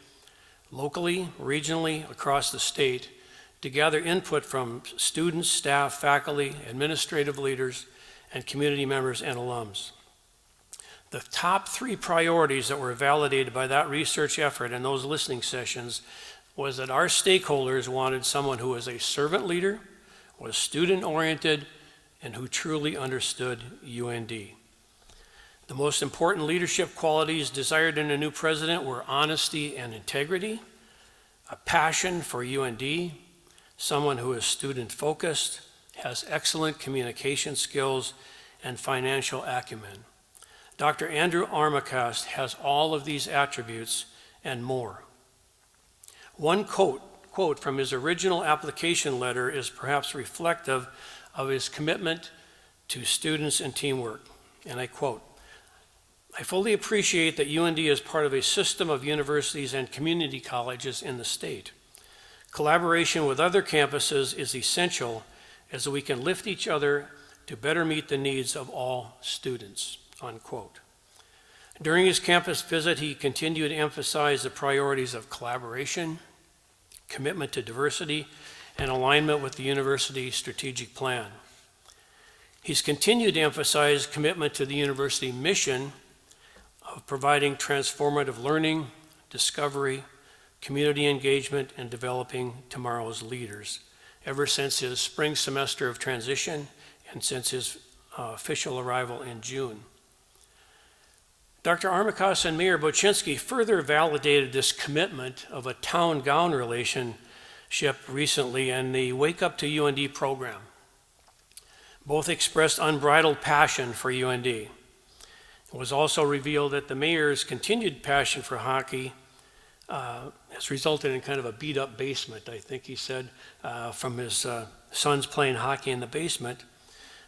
locally, regionally, across the state to gather input from students, staff, faculty, administrative leaders, and community members and alums. The top 3 priorities that were validated by that research effort and those listening sessions was that our stakeholders wanted someone who was a servant leader, was student-oriented, and who truly understood UND. The most important leadership qualities desired in a new president were honesty and integrity, a passion for UND, someone who is student-focused, has excellent communication skills, and financial acumen. Dr. Andrew Armacost has all of these attributes and more. One quote from his original application letter is perhaps reflective of his commitment to students and teamwork, and I quote, "I fully appreciate that UND is part of a system of universities and community colleges in the state. Collaboration with other campuses is essential as we can lift each other to better meet the needs of all students," unquote. During his campus visit, he continued to emphasize the priorities of collaboration, commitment to diversity, and alignment with the university strategic plan. He's continued to emphasize commitment to the university mission of providing transformative learning, discovery, community engagement, and developing tomorrow's leaders, ever since his spring semester of transition and since his official arrival in June. Dr. Armacost and Mayor Bochenski further validated this commitment of a town-gown relationship recently in the Wake Up to UND program. Both expressed unbridled passion for UND. It was also revealed that the mayor's continued passion for hockey has resulted in kind of a beat-up basement, I think he said, from his sons playing hockey in the basement.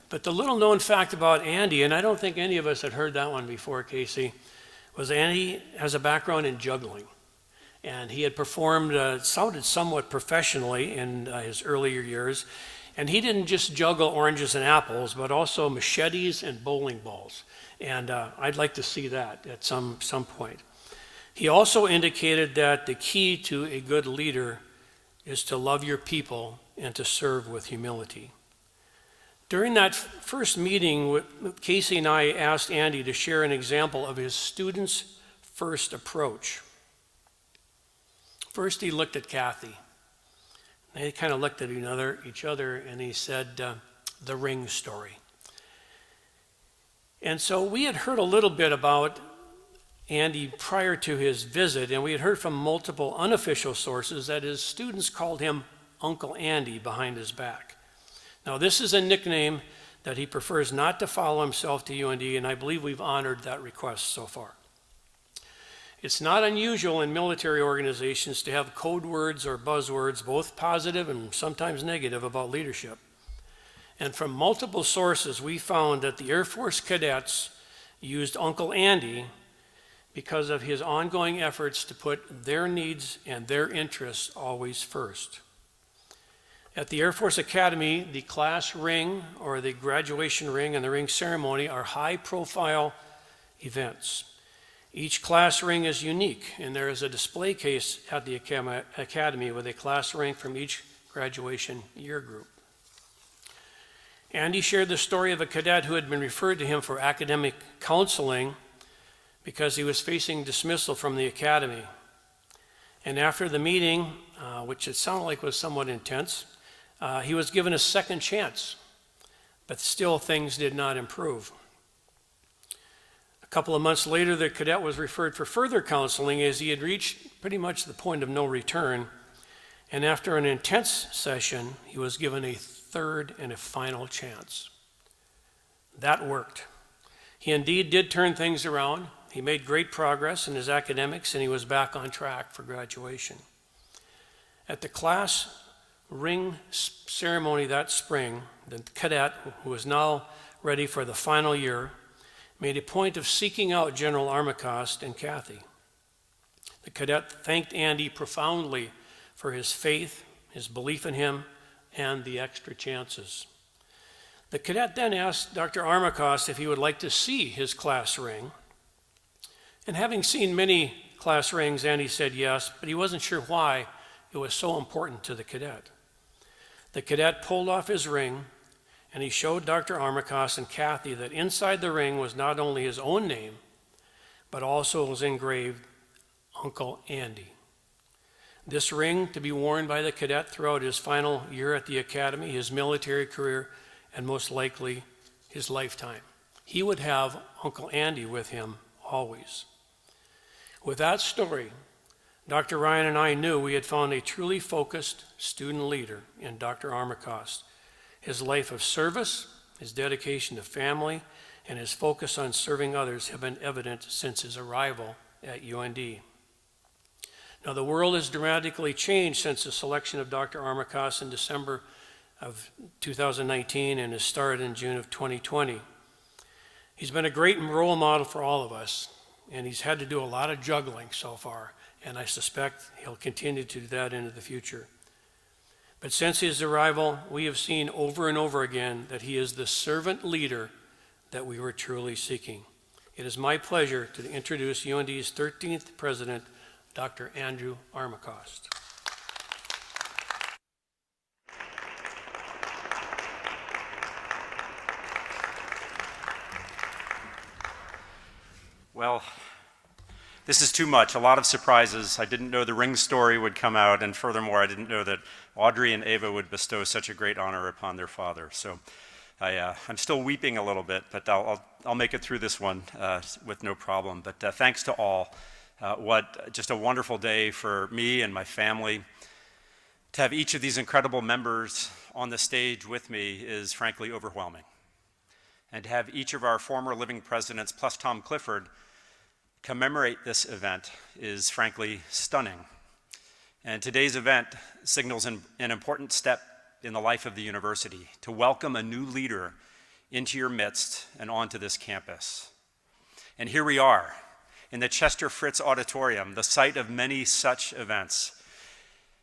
But the little-known fact about Andy, and I don't think any of us had heard that one before, Casey, was Andy has a background in juggling. And he had performed, sounded somewhat professionally in his earlier years. And he didn't just juggle oranges and apples, but also machetes and bowling balls. And I'd like to see that at some point. He also indicated that the key to a good leader is to love your people and to serve with humility. During that first meeting, Casey and I asked Andy to share an example of his students' first approach. First, he looked at Kathy. They kind of looked at each other, and he said, the ring story. And so we had heard a little bit about Andy prior to his visit, and we had heard from multiple unofficial sources that his students called him Uncle Andy behind his back. Now, this is a nickname that he prefers not to follow himself to UND, and I believe we've honored that request so far. It's not unusual in military organizations to have code words or buzzwords, both positive and sometimes negative, about leadership. And from multiple sources, we found that the Air Force cadets used Uncle Andy because of his ongoing efforts to put their needs and their interests always first. At the Air Force Academy, the class ring or the graduation ring and the ring ceremony are high-profile events. Each class ring is unique, and there is a display case at the Academy with a class ring from each graduation year group. Andy shared the story of a cadet who had been referred to him for academic counseling because he was facing dismissal from the Academy. And after the meeting, which it sounded like was somewhat intense, he was given a second chance, but still things did not improve. A couple of months later, the cadet was referred for further counseling as he had reached pretty much the point of no return. And after an intense session, he was given a third and a final chance. That worked. He indeed did turn things around. He made great progress in his academics, and he was back on track for graduation. At the class ring ceremony that spring, the cadet, who was now ready for the final year, made a point of seeking out General Armacost and Kathy. The cadet thanked Andy profoundly for his faith, his belief in him, and the extra chances. The cadet then asked Dr. Armacost if he would like to see his class ring. And having seen many class rings, Andy said yes, but he wasn't sure why it was so important to the cadet. The cadet pulled off his ring, and he showed Dr. Armacost and Kathy that inside the ring was not only his own name, but also was engraved Uncle Andy. This ring to be worn by the cadet throughout his final year at the Academy, his military career, and most likely his lifetime. he would have Uncle Andy with him always. With that story, Dr. Ryan and I knew we had found a truly focused student leader in Dr. Armacost. His life of service, his dedication to family, and his focus on serving others have been evident since his arrival at UND. Now, the world has dramatically changed since the selection of Dr. Armacost in December of 2019 and his start in June of 2020. He's been a great role model for all of us, and he's had to do a lot of juggling so far, and I suspect he'll continue to do that into the future. But since his arrival, we have seen over and over again that he is the servant leader that we were truly seeking. It is my pleasure to introduce UND's 13th president, Dr. Andrew Armacost. Well, this is too much, a lot of surprises. I didn't know the ring story would come out, and furthermore, I didn't know that Audrey and Ava would bestow such a great honor upon their father. So I'm still weeping a little bit, but I'll make it through this one with no problem. But thanks to all. What just a wonderful day for me and my family. To have each of these incredible members on the stage with me is frankly overwhelming. And to have each of our former living presidents, plus Tom Clifford, commemorate this event is frankly stunning. And today's event signals an important step in the life of the university to welcome a new leader into your midst and onto this campus. And here we are in the Chester Fritz Auditorium, the site of many such events.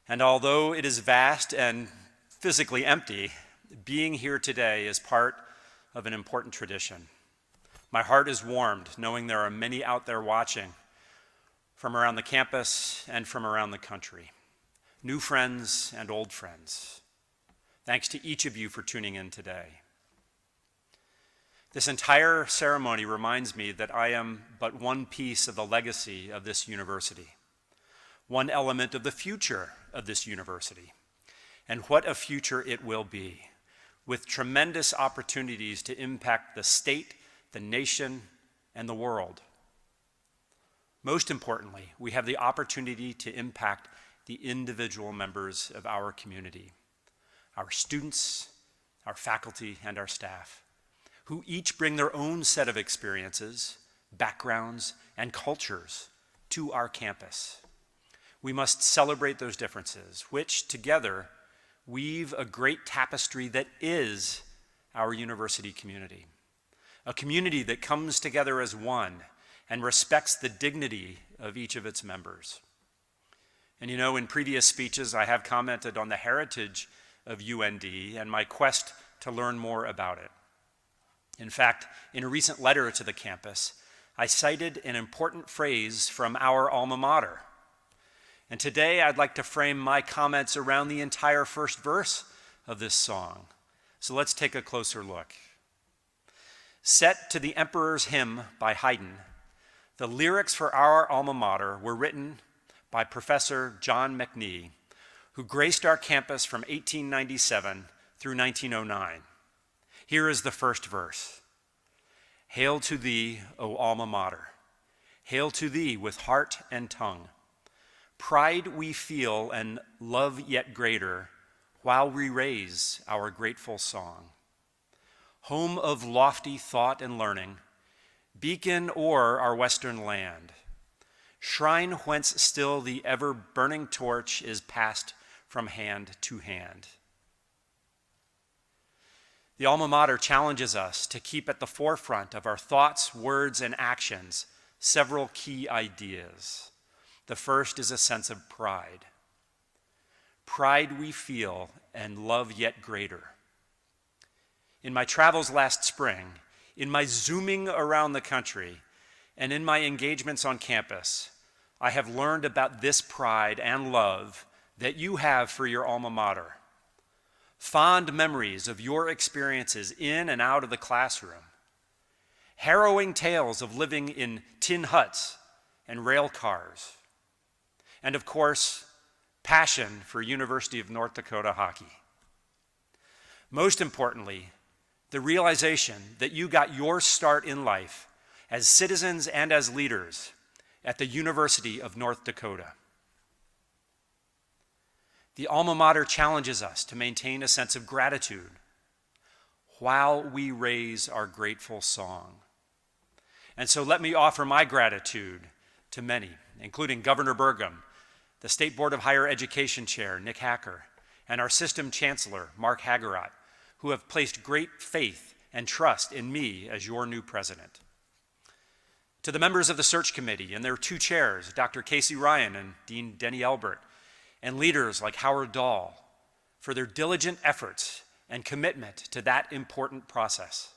And although it is vast and physically empty, being here today is part of an important tradition. My heart is warmed knowing there are many out there watching from around the campus and from around the country, new friends and old friends. Thanks to each of you for tuning in today. This entire ceremony reminds me that I am but one piece of the legacy of this university, one element of the future of this university, and what a future it will be, with tremendous opportunities to impact the state, the nation, and the world. Most importantly, we have the opportunity to impact the individual members of our community, our students, our faculty, and our staff, who each bring their own set of experiences, backgrounds, and cultures to our campus. We must celebrate those differences, which together weave a great tapestry that is our university community, a community that comes together as one and respects the dignity of each of its members. And you know, in previous speeches, I have commented on the heritage of UND and my quest to learn more about it. In fact, in a recent letter to the campus, I cited an important phrase from our alma mater. And today I'd like to frame my comments around the entire first verse of this song. So let's take a closer look. Set to the Emperor's Hymn by Haydn, the lyrics for our alma mater were written by Professor John McNee, who graced our campus from 1897 through 1909. Here is the first verse. Hail to thee, O alma mater. Hail to thee with heart and tongue. Pride we feel and love yet greater while we raise our grateful song. Home of lofty thought and learning, beacon o'er our western land, shrine whence still the ever-burning torch is passed from hand to hand. The alma mater challenges us to keep at the forefront of our thoughts, words, and actions several key ideas. The first is a sense of pride. Pride we feel and love yet greater. In my travels last spring, in my zooming around the country, and in my engagements on campus, I have learned about this pride and love that you have for your alma mater. Fond memories of your experiences in and out of the classroom. Harrowing tales of living in tin huts and rail cars. And of course, passion for University of North Dakota hockey. Most importantly, the realization that you got your start in life as citizens and as leaders at the University of North Dakota. The alma mater challenges us to maintain a sense of gratitude while we raise our grateful song. And so let me offer my gratitude to many, including Governor Burgum, the State Board of Higher Education Chair, Nick Hacker, and our System Chancellor, Mark Hagert, who have placed great faith and trust in me as your new president. To the members of the search committee and their two chairs, Dr. Casey Ryan and Dean Denny Elbert, and leaders like Howard Dahl, for their diligent efforts and commitment to that important process.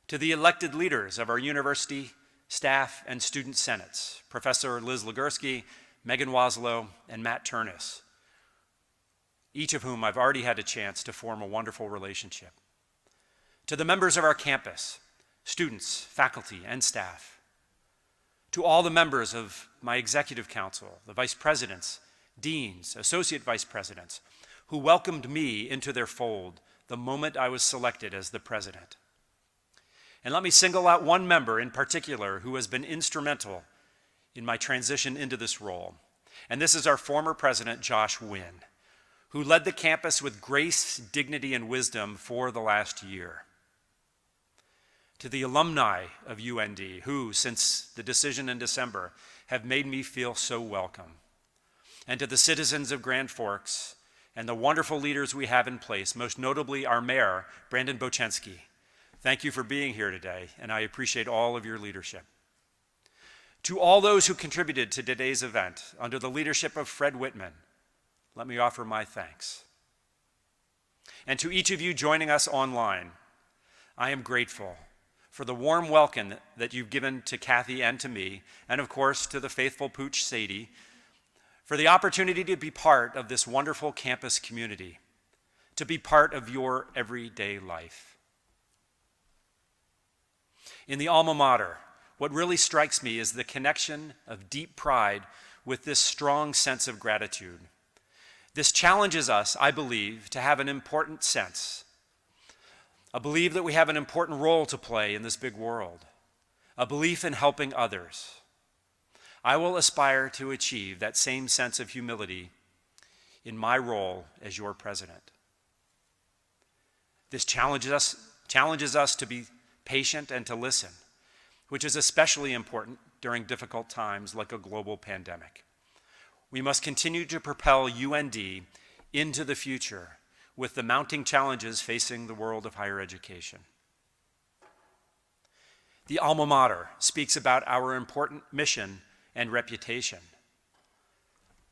To the elected leaders of our university, staff, and student senates, Professor Liz Lagersky, Megan Wassel, and Matt Turnus, each of whom I've already had a chance to form a wonderful relationship. To the members of our campus, students, faculty, and staff. To all the members of my executive council, the vice presidents, deans, associate vice presidents, who welcomed me into their fold the moment I was selected as the president. And let me single out one member in particular who has been instrumental in my transition into this role. And this is our former president, Josh Wynn, who led the campus with grace, dignity, and wisdom for the last year. To the alumni of UND, who, since the decision in December, have made me feel so welcome. And to the citizens of Grand Forks and the wonderful leaders we have in place, most notably our mayor, Brandon Bochenski. Thank you for being here today, and I appreciate all of your leadership. To all those who contributed to today's event, under the leadership of Fred Whitman, let me offer my thanks. And to each of you joining us online, I am grateful for the warm welcome that you've given to Kathy and to me, and of course to the faithful Pooch Sadie, for the opportunity to be part of this wonderful campus community, to be part of your everyday life. In the alma mater, what really strikes me is the connection of deep pride with this strong sense of gratitude. This challenges us, I believe, to have an important sense. I believe that we have an important role to play in this big world, a belief in helping others. I will aspire to achieve that same sense of humility in my role as your president. This challenges us to be patient and to listen, which is especially important during difficult times like a global pandemic. We must continue to propel UND into the future with the mounting challenges facing the world of higher education. The alma mater speaks about our important mission and reputation.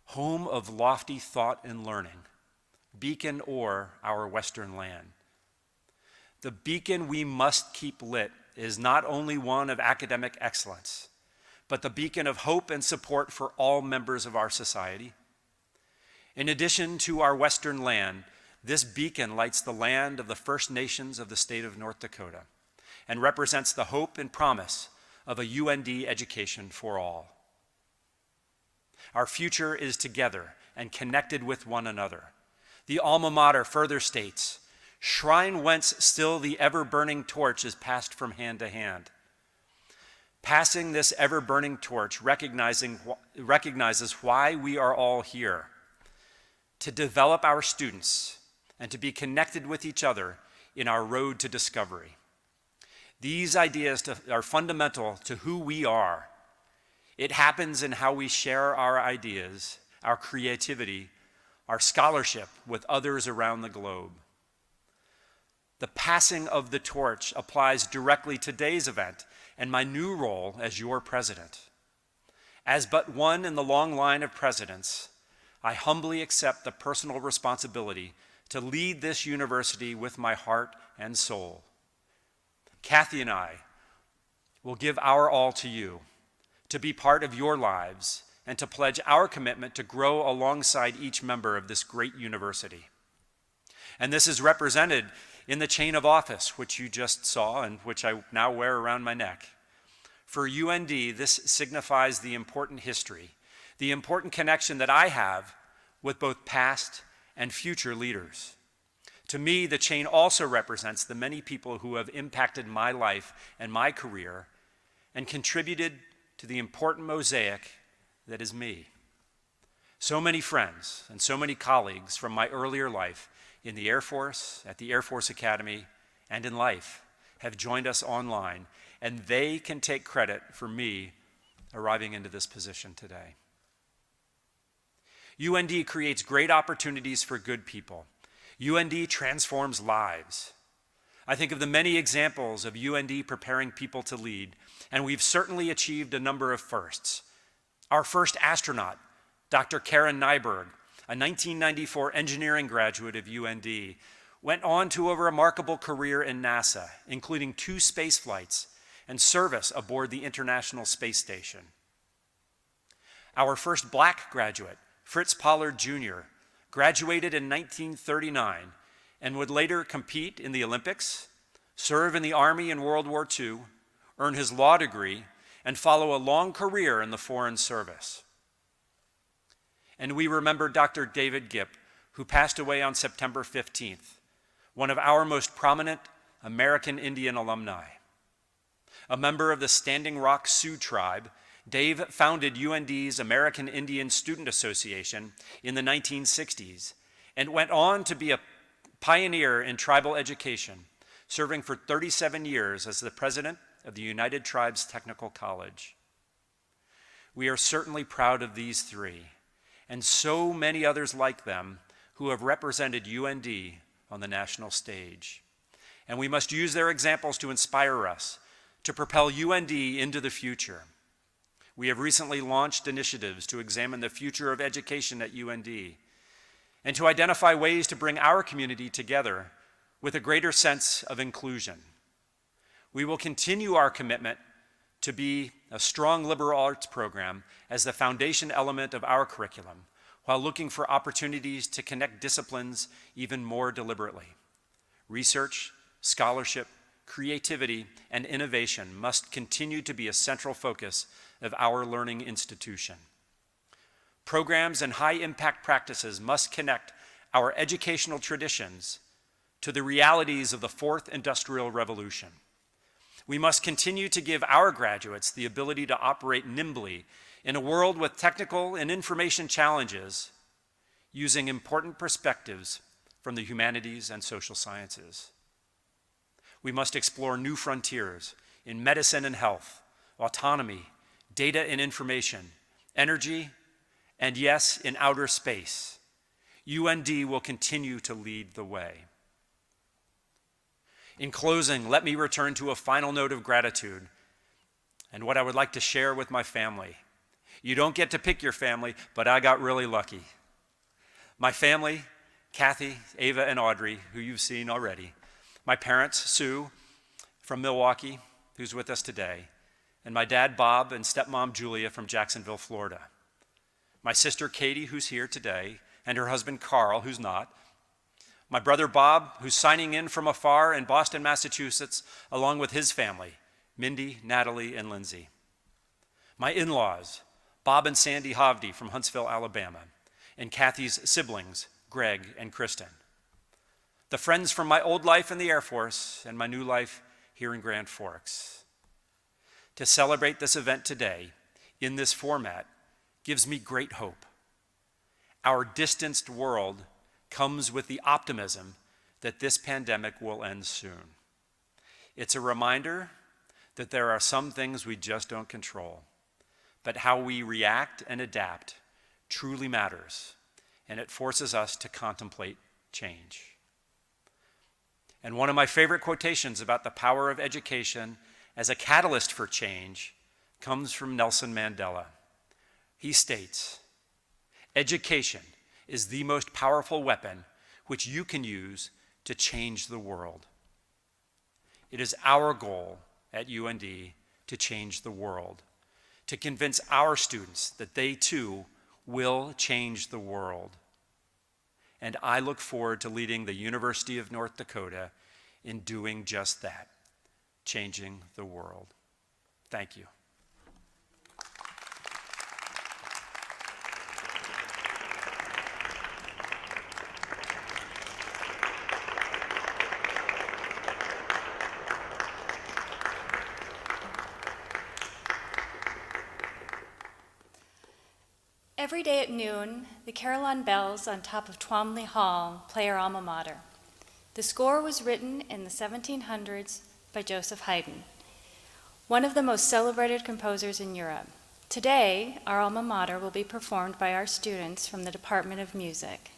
Home of lofty thought and learning, beacon o'er our western land. The beacon we must keep lit is not only one of academic excellence, but the beacon of hope and support for all members of our society. In addition to our western land, this beacon lights the land of the First Nations of the state of North Dakota and represents the hope and promise of a UND education for all. Our future is together and connected with one another. The alma mater further states, "Shrine whence still the ever-burning torch is passed from hand to hand." Passing this ever-burning torch recognizes why we are all here, to develop our students and to be connected with each other in our road to discovery. These ideas are fundamental to who we are. It happens in how we share our ideas, our creativity, our scholarship with others around the globe. The passing of the torch applies directly to today's event and my new role as your president. As but one in the long line of presidents, I humbly accept the personal responsibility to lead this university with my heart and soul. Kathy and I will give our all to you, to be part of your lives, and to pledge our commitment to grow alongside each member of this great university. And this is represented in the chain of office, which you just saw and which I now wear around my neck. For UND, this signifies the important history, the important connection that I have with both past and future leaders. To me, the chain also represents the many people who have impacted my life and my career and contributed to the important mosaic that is me. So many friends and so many colleagues from my earlier life in the Air Force, at the Air Force Academy, and in life have joined us online, and they can take credit for me arriving into this position today. UND creates great opportunities for good people. UND transforms lives. I think of the many examples of UND preparing people to lead, and we've certainly achieved a number of firsts. Our first astronaut, Dr. Karen Nyberg, a 1994 engineering graduate of UND, went on to a remarkable career in NASA, including 2 space flights and service aboard the International Space Station. Our first black graduate, Fritz Pollard Jr., graduated in 1939 and would later compete in the Olympics, serve in the Army in World War II, earn his law degree, and follow a long career in the Foreign Service. And we remember Dr. David Gipp, who passed away on September 15th, one of our most prominent American Indian alumni. A member of the Standing Rock Sioux tribe, Dave founded UND's American Indian Student Association in the 1960s and went on to be a pioneer in tribal education, serving for 37 years as the president of the United Tribes Technical College. We are certainly proud of these 3 and so many others like them who have represented UND on the national stage. And we must use their examples to inspire us, to propel UND into the future. We have recently launched initiatives to examine the future of education at UND and to identify ways to bring our community together with a greater sense of inclusion. We will continue our commitment to be a strong liberal arts program as the foundation element of our curriculum, while looking for opportunities to connect disciplines even more deliberately. Research, scholarship, creativity, and innovation must continue to be a central focus of our learning institution. Programs and high-impact practices must connect our educational traditions to the realities of the 4th Industrial Revolution. We must continue to give our graduates the ability to operate nimbly in a world with technical and information challenges, using important perspectives from the humanities and social sciences. We must explore new frontiers in medicine and health, autonomy, data and information, energy, and yes, in outer space. UND will continue to lead the way. In closing, let me return to a final note of gratitude and what I would like to share with my family. You don't get to pick your family, but I got really lucky. My family, Kathy, Ava, and Audrey, who you've seen already. My parents, Sue, from Milwaukee, who's with us today. And my dad, Bob, and stepmom, Julia, from Jacksonville, Florida. My sister, Katie, who's here today, and her husband, Carl, who's not. My brother, Bob, who's signing in from afar in Boston, Massachusetts, along with his family, Mindy, Natalie, and Lindsay. My in-laws, Bob and Sandy Hovde from Huntsville, Alabama, and Kathy's siblings, Greg and Kristen. The friends from my old life in the Air Force and my new life here in Grand Forks. To celebrate this event today in this format gives me great hope. Our distanced world comes with the optimism that this pandemic will end soon. It's a reminder that there are some things we just don't control, but how we react and adapt truly matters, and it forces us to contemplate change. And one of my favorite quotations about the power of education as a catalyst for change comes from Nelson Mandela. He states, "Education is the most powerful weapon which you can use to change the world." It is our goal at UND to change the world, to convince our students that they too will change the world. And I look forward to leading the University of North Dakota in doing just that, changing the world. Thank you. Every day at noon, the carillon bells on top of Twomley Hall play our alma mater. The score was written in the 1700s by Joseph Haydn, one of the most celebrated composers in Europe. Today, our alma mater will be performed by our students from the Department of Music.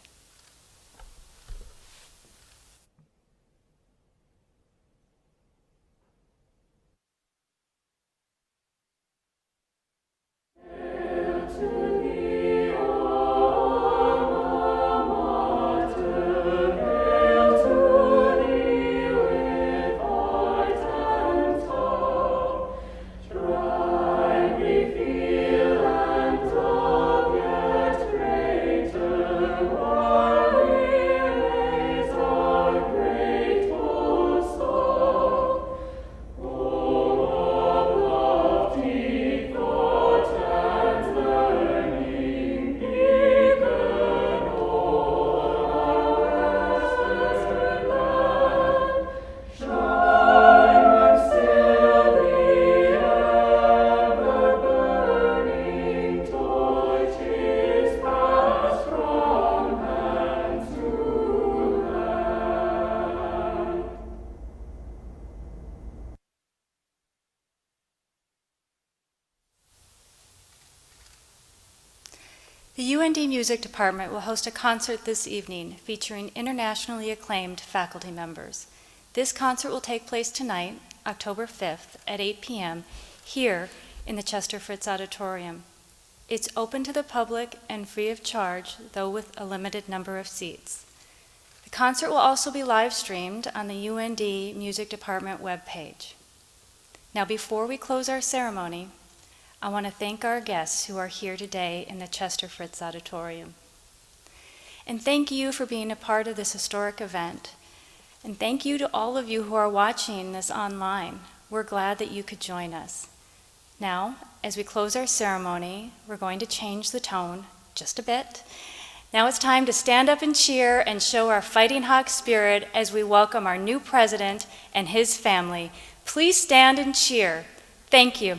The UND Music Department will host a concert this evening featuring internationally acclaimed faculty members. This concert will take place tonight, October 5th at 8 p.m. here in the Chester Fritz Auditorium. It's open to the public and free of charge, though with a limited number of seats. The concert will also be live streamed on the UND Music Department webpage. Now, before we close our ceremony, I want to thank our guests who are here today in the Chester Fritz Auditorium. And thank you for being a part of this historic event. And thank you to all of you who are watching this online. We're glad that you could join us. Now, as we close our ceremony, we're going to change the tone just a bit. Now it's time to stand up and cheer and show our Fighting Hawk spirit as we welcome our new president and his family. Please stand and cheer. Thank you.